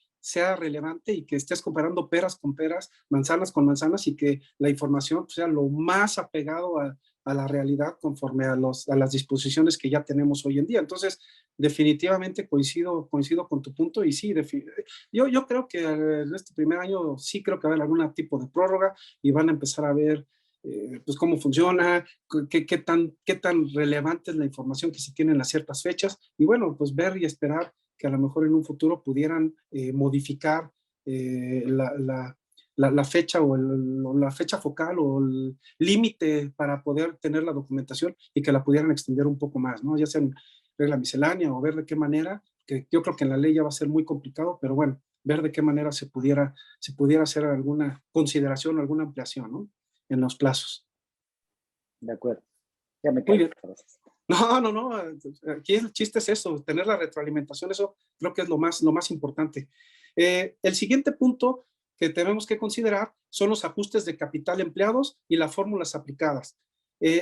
relevante, y que estés comparando peras con peras, manzanas con manzanas, y que la información sea lo más apegado a la realidad conforme a las disposiciones que ya tenemos hoy en día. Entonces, definitivamente coincido con tu punto, y sí, yo creo que en este primer año sí creo que va a haber algún tipo de prórroga, y van a empezar a ver pues cómo funciona, qué tan relevante es la información que se tiene en las ciertas fechas, y bueno, pues ver y esperar que a lo mejor en un futuro pudieran modificar la fecha, o la fecha focal, o el límite para poder tener la documentación, y que la pudieran extender un poco más, ¿no? Ya sea en regla miscelánea, o ver de qué manera, que yo creo que en la ley ya va a ser muy complicado, pero bueno, ver de qué manera se pudiera hacer alguna consideración, alguna ampliación, ¿no? En los plazos. De acuerdo. Ya me Muy callo. bien. Gracias. No, aquí el chiste es eso, tener la retroalimentación, eso creo que es lo más importante. El siguiente punto que tenemos que considerar son los ajustes de capital empleados y las fórmulas aplicadas.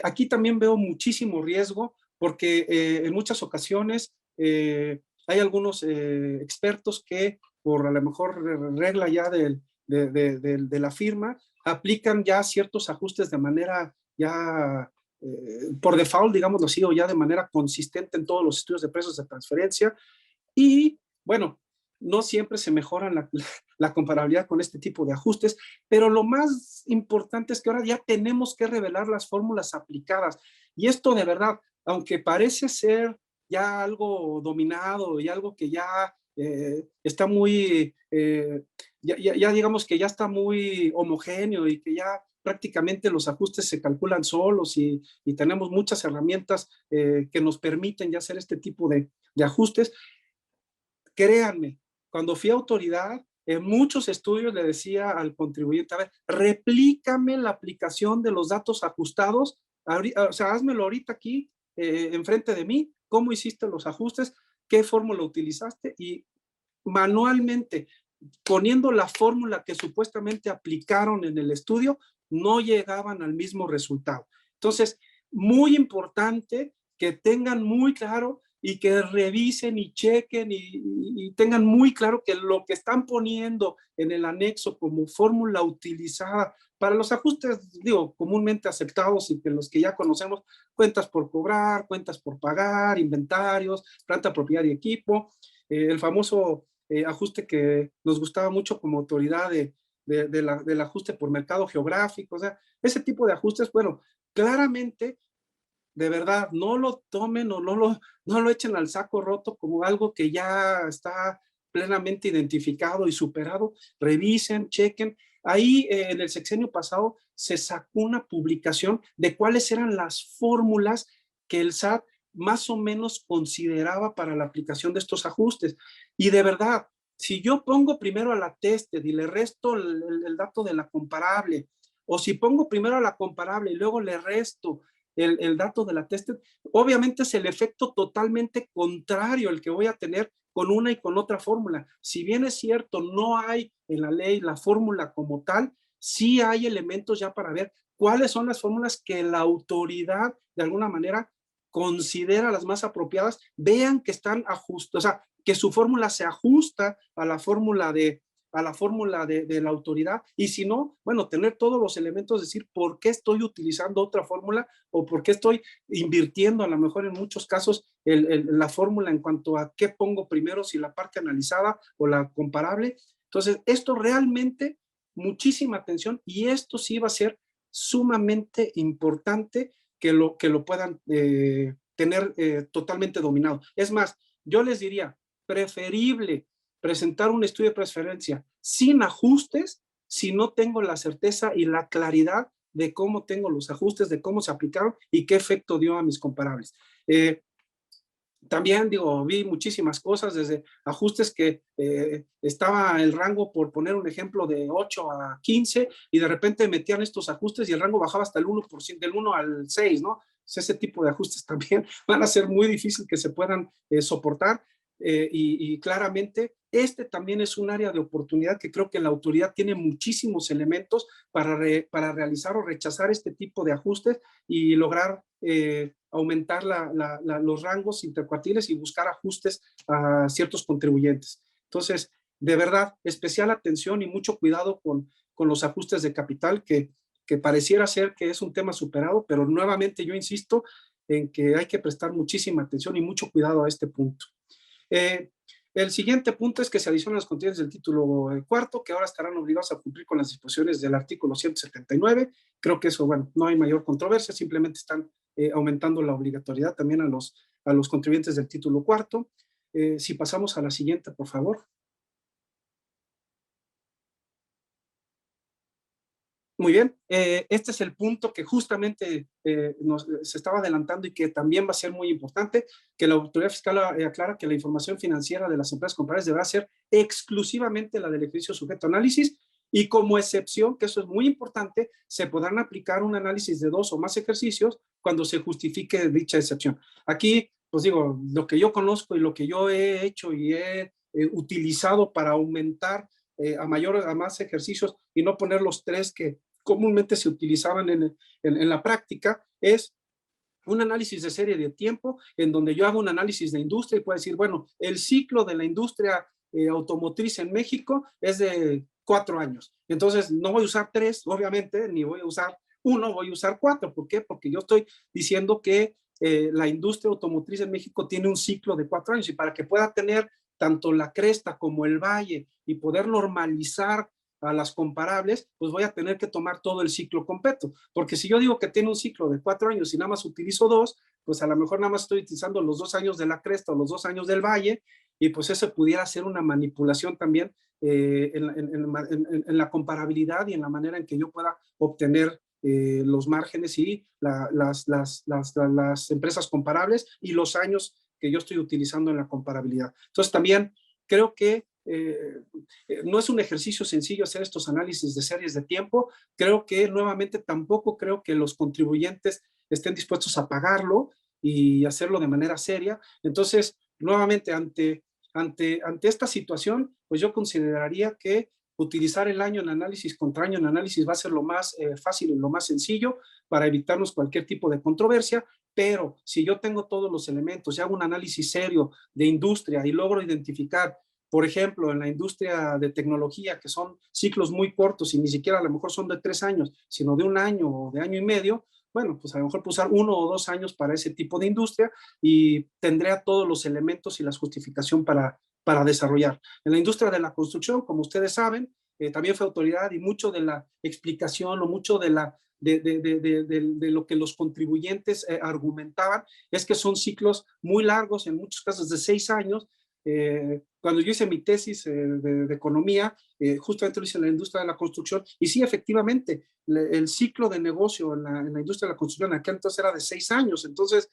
Aquí también veo muchísimo riesgo, porque en muchas ocasiones hay algunos expertos que, por a lo mejor regla ya de la firma, aplican ya ciertos ajustes de manera ya por default, digámoslo así, o ya de manera consistente en todos los estudios de precios de transferencia. Y bueno, no siempre se mejora la comparabilidad con este tipo de ajustes, pero lo más importante es que ahora ya tenemos que revelar las fórmulas aplicadas. Y esto de verdad, aunque parece ser ya algo dominado y algo que ya está muy, ya digamos que ya está muy homogéneo, y que ya prácticamente los ajustes se calculan solos, y tenemos muchas herramientas que nos permiten ya hacer este tipo de ajustes. Créanme, cuando fui a autoridad, en muchos estudios le decía al contribuyente, a ver, replícame la aplicación de los datos ajustados, o sea, házmelo ahorita aquí, enfrente de mí, cómo hiciste los ajustes, qué fórmula utilizaste, y manualmente, poniendo la fórmula que supuestamente aplicaron en el estudio, no llegaban al mismo resultado. Entonces, muy importante que tengan muy claro, y que revisen y chequen y tengan muy claro que lo que están poniendo en el anexo como fórmula utilizada para los ajustes, digo, comúnmente aceptados, y que los que ya conocemos, cuentas por cobrar, cuentas por pagar, inventarios, planta, propiedad y equipo, el famoso ajuste que nos gustaba mucho como autoridad del ajuste por mercado geográfico, o sea, ese tipo de ajustes, bueno, claramente, de verdad, no lo tomen, o no lo echen al saco roto como algo que ya está plenamente identificado y superado. Revisen, chequen. Ahí en el sexenio pasado se sacó una publicación de cuáles eran las fórmulas que el SAT más o menos consideraba para la aplicación de estos ajustes. Y de verdad, si yo pongo primero a la tested y le resto el dato de la comparable, o si pongo primero a la comparable y luego le resto el dato de la tested, obviamente es el efecto totalmente contrario el que voy a tener con una y con otra fórmula. Si bien es cierto, no hay en la ley la fórmula como tal, sí hay elementos ya para ver cuáles son las fórmulas que la autoridad de alguna manera considera las más apropiadas, vean que están ajustadas, o sea, que su fórmula se ajusta a la fórmula de la autoridad, y si no, bueno, tener todos los elementos, decir por qué estoy utilizando otra fórmula o por qué estoy invirtiendo a lo mejor en muchos casos la fórmula en cuanto a qué pongo primero, si la parte analizada o la comparable. Entonces, esto realmente, muchísima atención, y esto sí va a ser sumamente importante que lo puedan tener totalmente dominado. Es más, yo les diría, preferible presentar un estudio de preferencia sin ajustes si no tengo la certeza y la claridad de cómo tengo los ajustes, de cómo se aplicaron y qué efecto dio a mis comparables. También, digo, vi muchísimas cosas, desde ajustes que estaba el rango, por poner un ejemplo, de 8 a 15, y de repente metían estos ajustes y el rango bajaba hasta el 1%, del 1 al 6, ¿no? Ese tipo de ajustes también van a ser muy difícil que se puedan soportar. Y claramente este también es un área de oportunidad que creo que la autoridad tiene muchísimos elementos para realizar o rechazar este tipo de ajustes y lograr aumentar los rangos intercuartiles y buscar ajustes a ciertos contribuyentes. Entonces, de verdad, especial atención y mucho cuidado con los ajustes de capital, que pareciera ser que es un tema superado, pero nuevamente yo insisto en que hay que prestar muchísima atención y mucho cuidado a este punto. El siguiente punto es que se adicionan los contenidos del título cuarto, que ahora estarán obligados a cumplir con las disposiciones del artículo 179. Creo que eso, bueno, no hay mayor controversia, simplemente están aumentando la obligatoriedad también a los contribuyentes del título cuarto. Si pasamos a la siguiente, por favor. Muy bien, este es el punto que justamente se estaba adelantando y que también va a ser muy importante, que la autoridad fiscal aclara que la información financiera de las empresas comparables deberá ser exclusivamente la del ejercicio sujeto a análisis, y como excepción, que eso es muy importante, se podrán aplicar un análisis de 2 o más ejercicios cuando se justifique dicha excepción. Aquí, pues digo, lo que yo conozco y lo que yo he hecho y he utilizado para aumentar a más ejercicios y no poner los 3 que comúnmente se utilizaban en la práctica, es un análisis de serie de tiempo, en donde yo hago un análisis de industria y puedo decir, bueno, el ciclo de la industria automotriz en México es de 4 años. Entonces, no voy a usar 3, obviamente, ni voy a usar 1, voy a usar 4. ¿Por qué? Porque yo estoy diciendo que la industria automotriz en México tiene un ciclo de 4 años, y para que pueda tener tanto la cresta como el valle y poder normalizar a las comparables, pues voy a tener que tomar todo el ciclo completo, porque si yo digo que tiene un ciclo de 4 años y nada más utilizo 2, pues a lo mejor nada más estoy utilizando los 2 años de la cresta o los 2 años del valle, y pues eso pudiera ser una manipulación también en la comparabilidad y en la manera en que yo pueda obtener los márgenes y las empresas comparables y los años que yo estoy utilizando en la comparabilidad. Entonces también creo que no es un ejercicio sencillo hacer estos análisis de series de tiempo. Creo que nuevamente tampoco creo que los contribuyentes estén dispuestos a pagarlo y hacerlo de manera seria. Entonces, nuevamente, ante esta situación, pues yo consideraría que utilizar el año en análisis contra año en análisis va a ser lo más fácil y lo más sencillo para evitarnos cualquier tipo de controversia. Pero si yo tengo todos los elementos y hago un análisis serio de industria y logro identificar, por ejemplo, en la industria de tecnología, que son ciclos muy cortos y ni siquiera a lo mejor son de 3 años, sino de 1 año o de año y medio, bueno, pues a lo mejor puedo usar 1 o 2 años para ese tipo de industria y tendré todos los elementos y la justificación para desarrollar. En la industria de la construcción, como ustedes saben, también fue autoridad, y mucho de la explicación o mucho de lo que los contribuyentes argumentaban es que son ciclos muy largos, en muchos casos de 6 años. Cuando yo hice mi tesis de economía, justamente lo hice en la industria de la construcción, y sí, efectivamente, el ciclo de negocio en la industria de la construcción aquel entonces era de 6 años. Entonces,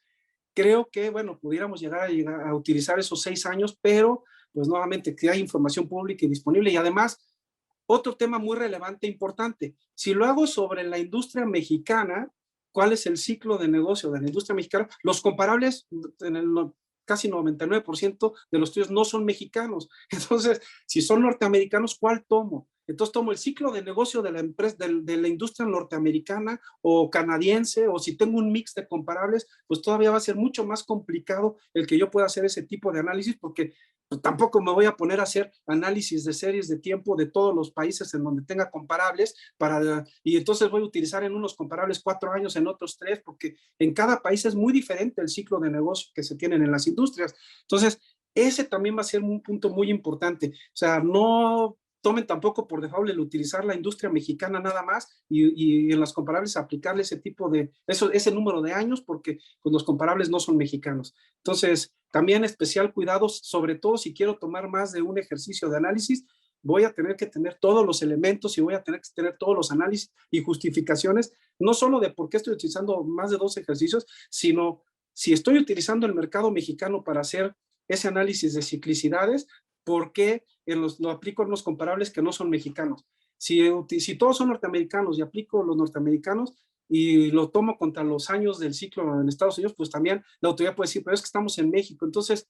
creo que, bueno, pudiéramos llegar a utilizar esos 6 años, pero pues nuevamente que hay información pública y disponible. Y además, otro tema muy relevante e importante, si lo hago sobre la industria mexicana, cuál es el ciclo de negocio de la industria mexicana. Los comparables, casi 99% de los estudios no son mexicanos. Entonces, si son norteamericanos, ¿cuál tomo? Entonces tomo el ciclo de negocio de la empresa, de la industria norteamericana o canadiense, o si tengo un mix de comparables, pues todavía va a ser mucho más complicado el que yo pueda hacer ese tipo de análisis, porque pues, tampoco me voy a poner a hacer análisis de series de tiempo de todos los países en donde tenga comparables, y entonces voy a utilizar en unos comparables 4 años, en otros 3, porque en cada país es muy diferente el ciclo de negocio que se tienen en las industrias. Entonces, ese también va a ser un punto muy importante. O sea, no tomen tampoco por default el utilizar la industria mexicana nada más y en las comparables aplicarle ese tipo de, ese número de años, porque pues, los comparables no son mexicanos. Entonces, también especial cuidado, sobre todo si quiero tomar más de un ejercicio de análisis, voy a tener que tener todos los elementos y voy a tener que tener todos los análisis y justificaciones, no solo de por qué estoy utilizando más de 2 ejercicios, sino si estoy utilizando el mercado mexicano para hacer ese análisis de ciclicidades, ¿por qué lo aplico en los comparables que no son mexicanos? Si todos son norteamericanos y aplico los norteamericanos y lo tomo contra los años del ciclo en Estados Unidos, pues también la autoridad puede decir, pero es que estamos en México. Entonces,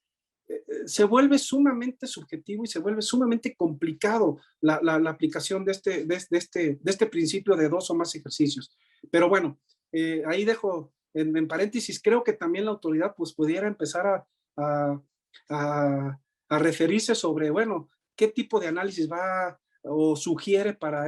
se vuelve sumamente subjetivo y se vuelve sumamente complicado la aplicación de este principio de 2 o más ejercicios. Pero bueno, ahí dejo en paréntesis, creo que también la autoridad pues pudiera empezar a referirse sobre, bueno, qué tipo de análisis va o sugiere para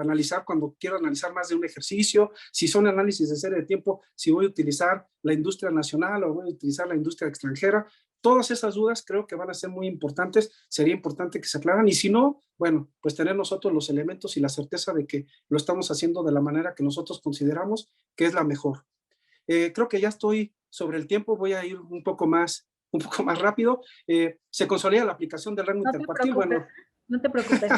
analizar cuando quiero analizar más de un ejercicio, si son análisis de serie de tiempo, si voy a utilizar la industria nacional o voy a utilizar la industria extranjera. Todas esas dudas creo que van a ser muy importantes, sería importante que se aclaran, y si no, bueno, pues tener nosotros los elementos y la certeza de que lo estamos haciendo de la manera que nosotros consideramos que es la mejor. Creo que ya estoy sobre el tiempo, voy a ir un poco más rápido. Se consolida la aplicación del rango intercuartil. Bueno, no te preocupes,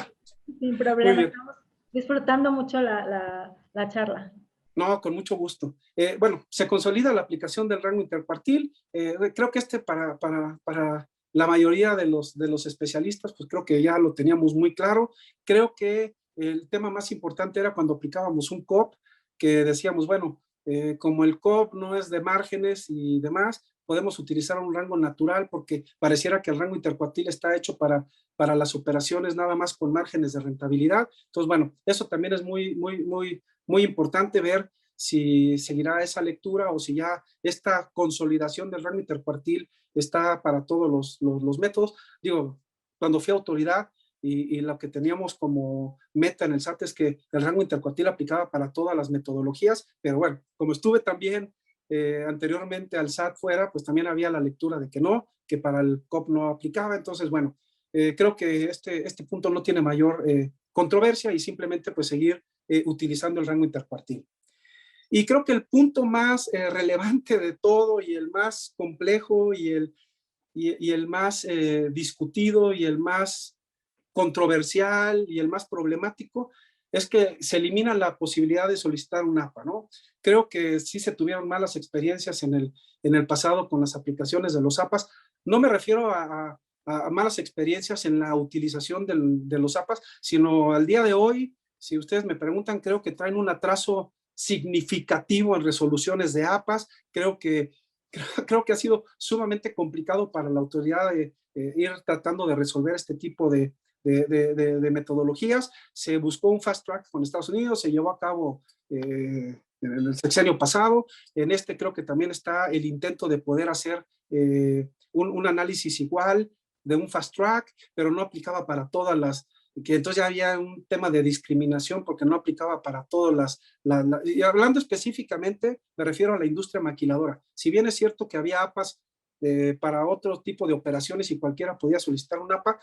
sin problema, estamos disfrutando mucho la charla. No, con mucho gusto. Bueno, se consolida la aplicación del rango intercuartil. Creo que para la mayoría de los especialistas, pues creo que ya lo teníamos muy claro. Creo que el tema más importante era cuando aplicábamos un COP, que decíamos, bueno, como el COP no es de márgenes y demás, podemos utilizar un rango natural porque pareciera que el rango intercuartil está hecho para las operaciones nada más con márgenes de rentabilidad. Entonces, bueno, eso también es muy importante ver si seguirá esa lectura o si ya esta consolidación del rango intercuartil está para todos los métodos. Digo, cuando fui autoridad y lo que teníamos como meta en el SAT es que el rango intercuartil aplicaba para todas las metodologías, pero bueno, como estuve también anteriormente al SAT fuera, pues también había la lectura de que no, que para el COP no aplicaba. Entonces, bueno, creo que este punto no tiene mayor controversia y simplemente pues seguir utilizando el rango intercuartil. Y creo que el punto más relevante de todo y el más complejo y el más discutido y el más controversial y el más problemático es que se elimina la posibilidad de solicitar un APA, ¿no? Creo que sí se tuvieron malas experiencias en el pasado con las aplicaciones de los APAs. No me refiero a malas experiencias en la utilización de los APAs, sino al día de hoy, si ustedes me preguntan, creo que traen un atraso significativo en resoluciones de APAs. Creo que ha sido sumamente complicado para la autoridad ir tratando de resolver este tipo de metodologías. Se buscó un fast track con Estados Unidos, se llevó a cabo en el sexenio pasado. En creo que también está el intento de poder hacer un análisis igual de un fast track, pero no aplicaba para todas las, que entonces ya había un tema de discriminación porque no aplicaba para todas y hablando específicamente, me refiero a la industria maquiladora. Si bien es cierto que había APAs para otro tipo de operaciones y cualquiera podía solicitar un APA,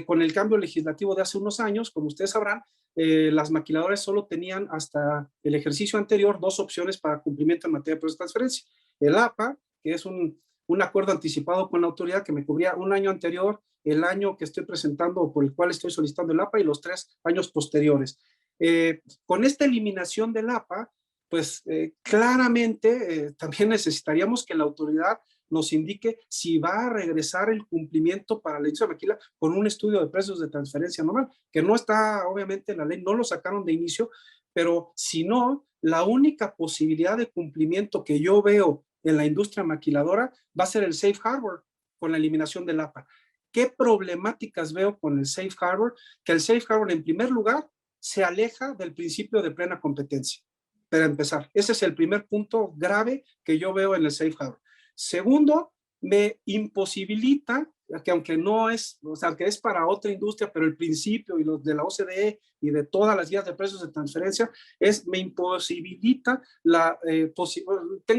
con el cambio legislativo de hace unos años, como ustedes sabrán, las maquiladoras solo tenían hasta el ejercicio anterior 2 opciones para cumplimiento en materia de procesos de transferencia. El APA, que es un acuerdo anticipado con la autoridad que me cubría un año anterior, el año que estoy presentando o por el cual estoy solicitando el APA y los 3 años posteriores. Con esta eliminación del APA, pues claramente también necesitaríamos que la autoridad nos indique si va a regresar el cumplimiento para la industria maquila con un estudio de precios de transferencia normal, que no está obviamente en la ley, no lo sacaron de inicio, pero si no, la única posibilidad de cumplimiento que yo veo en la industria maquiladora va a ser el safe harbor con la eliminación del APA. ¿Qué problemáticas veo con el safe harbor? Que el safe harbor, en primer lugar, se aleja del principio de plena competencia. Para empezar, ese es el primer punto grave que yo veo en el safe harbor. Segundo, me imposibilita, que aunque no es, o sea, que es para otra industria, pero el principio y los de la OCDE y de todas las guías de precios de transferencia, me imposibilita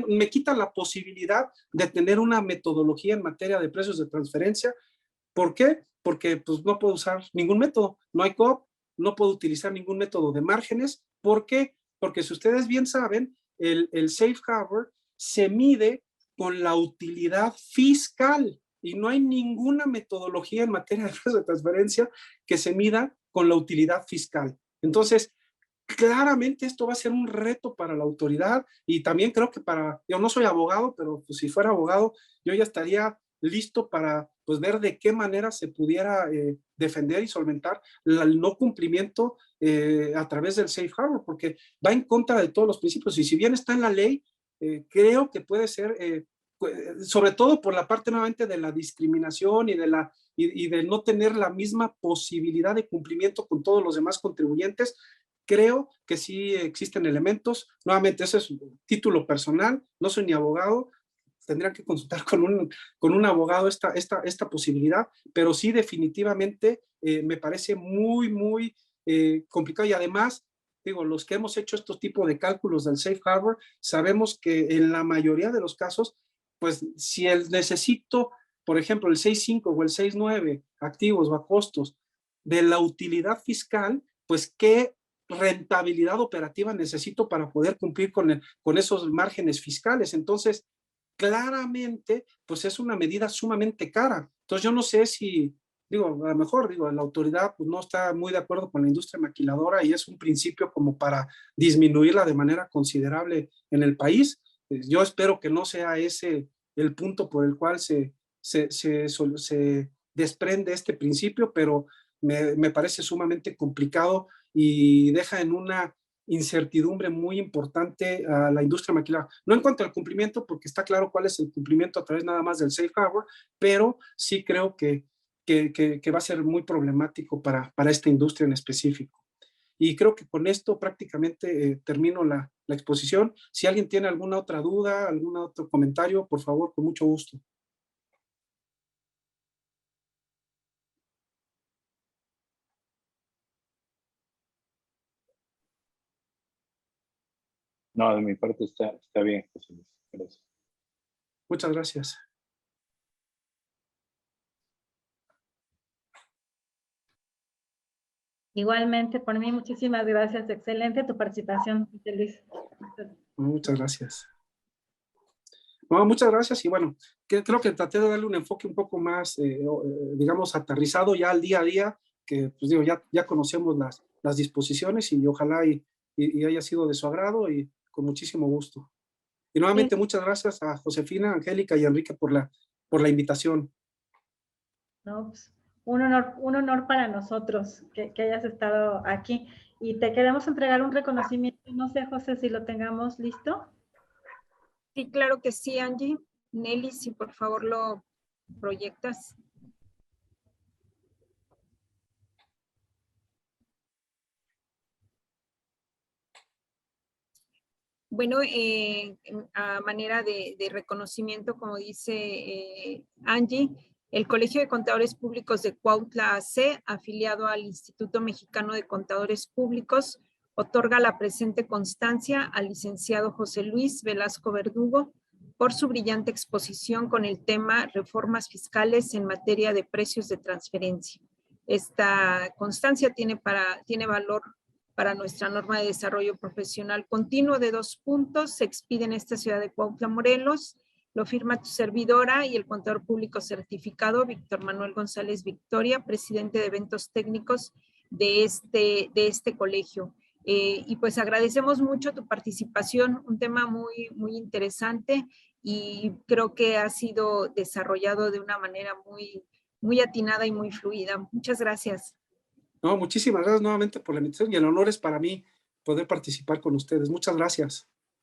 me quita la posibilidad de tener una metodología en materia de precios de transferencia. ¿Por qué? Porque pues, no puedo usar ningún método, no hay COP, no puedo utilizar ningún método de márgenes. ¿Por qué? Porque si ustedes bien saben, el safe harbor se mide con la utilidad fiscal y no hay ninguna metodología en materia de precios de transferencia que se mida con la utilidad fiscal. Entonces, claramente esto va a ser un reto para la autoridad y también creo que yo no soy abogado, pero pues, si fuera abogado, yo ya estaría listo para pues, ver de qué manera se pudiera defender y solventar el no cumplimiento a través del safe harbor, porque va en contra de todos los principios y si bien está en la ley, creo que puede ser, sobre todo por la parte nuevamente de la discriminación y de no tener la misma posibilidad de cumplimiento con todos los demás contribuyentes. Creo que sí existen elementos, nuevamente ese es un título personal, no soy ni abogado, tendrían que consultar con un abogado esta posibilidad, pero sí definitivamente me parece muy, muy complicado y además, digo, los que hemos hecho estos tipos de cálculos del safe harbor, sabemos que en la mayoría de los casos, pues si necesito, por ejemplo, el 6.5 o el 6.9 activos o a costos de la utilidad fiscal, pues qué rentabilidad operativa necesito para poder cumplir con esos márgenes fiscales. Entonces, claramente, pues es una medida sumamente cara. Entonces, yo no sé si, digo, a lo mejor, digo, la autoridad pues, no está muy de acuerdo con la industria maquiladora y es un principio como para disminuirla de manera considerable en el país. Yo espero que no sea ese el punto por el cual se desprende este principio, pero me parece sumamente complicado y deja en una incertidumbre muy importante a la industria maquiladora. No en cuanto al cumplimiento, porque está claro cuál es el cumplimiento a través nada más del safe harbor, pero sí creo que va a ser muy problemático para esta industria en específico. Y creo que con esto prácticamente termino la exposición. Si alguien tiene alguna otra duda, algún otro comentario, por favor, con mucho gusto. No, de mi parte está bien, José Luis. Gracias. Muchas gracias. Igualmente, por mí, muchísimas gracias. Excelente tu participación, José Luis. Muchas gracias. No, muchas gracias y bueno, creo que traté de darle un enfoque un poco más, digamos, aterrizado ya al día a día, que pues digo, ya conocemos las disposiciones y ojalá y haya sido de su agrado y con muchísimo gusto. Y nuevamente Sí. muchas gracias a Josefina, Angélica y Enrique por la invitación. No, pues, un honor para nosotros que hayas estado aquí. Y te queremos entregar un reconocimiento. No sé, José, si lo tengamos listo. Sí, claro que sí, Angie. Nelly, si por favor lo proyectas. Bueno, a manera de reconocimiento, como dice Angie, el Colegio de Contadores Públicos de Cuautla AC, afiliado al Instituto Mexicano de Contadores Públicos, otorga la presente constancia al licenciado José Luis Velasco Verdugo por su brillante exposición con el tema Reformas Fiscales en materia de precios de transferencia. Esta constancia tiene valor para nuestra norma de desarrollo profesional continuo de 2 puntos. Se expide en esta ciudad de Cuautla, Morelos. Lo firma tu servidora y el contador público certificado, Víctor Manuel González Victoria, presidente de eventos técnicos de este colegio. Y pues agradecemos mucho tu participación, un tema muy, muy interesante y creo que ha sido desarrollado de una manera muy, muy atinada y muy fluida. Muchas gracias. No, muchísimas gracias nuevamente por la invitación y el honor es para mí. poder participar con ustedes. Muchas gracias.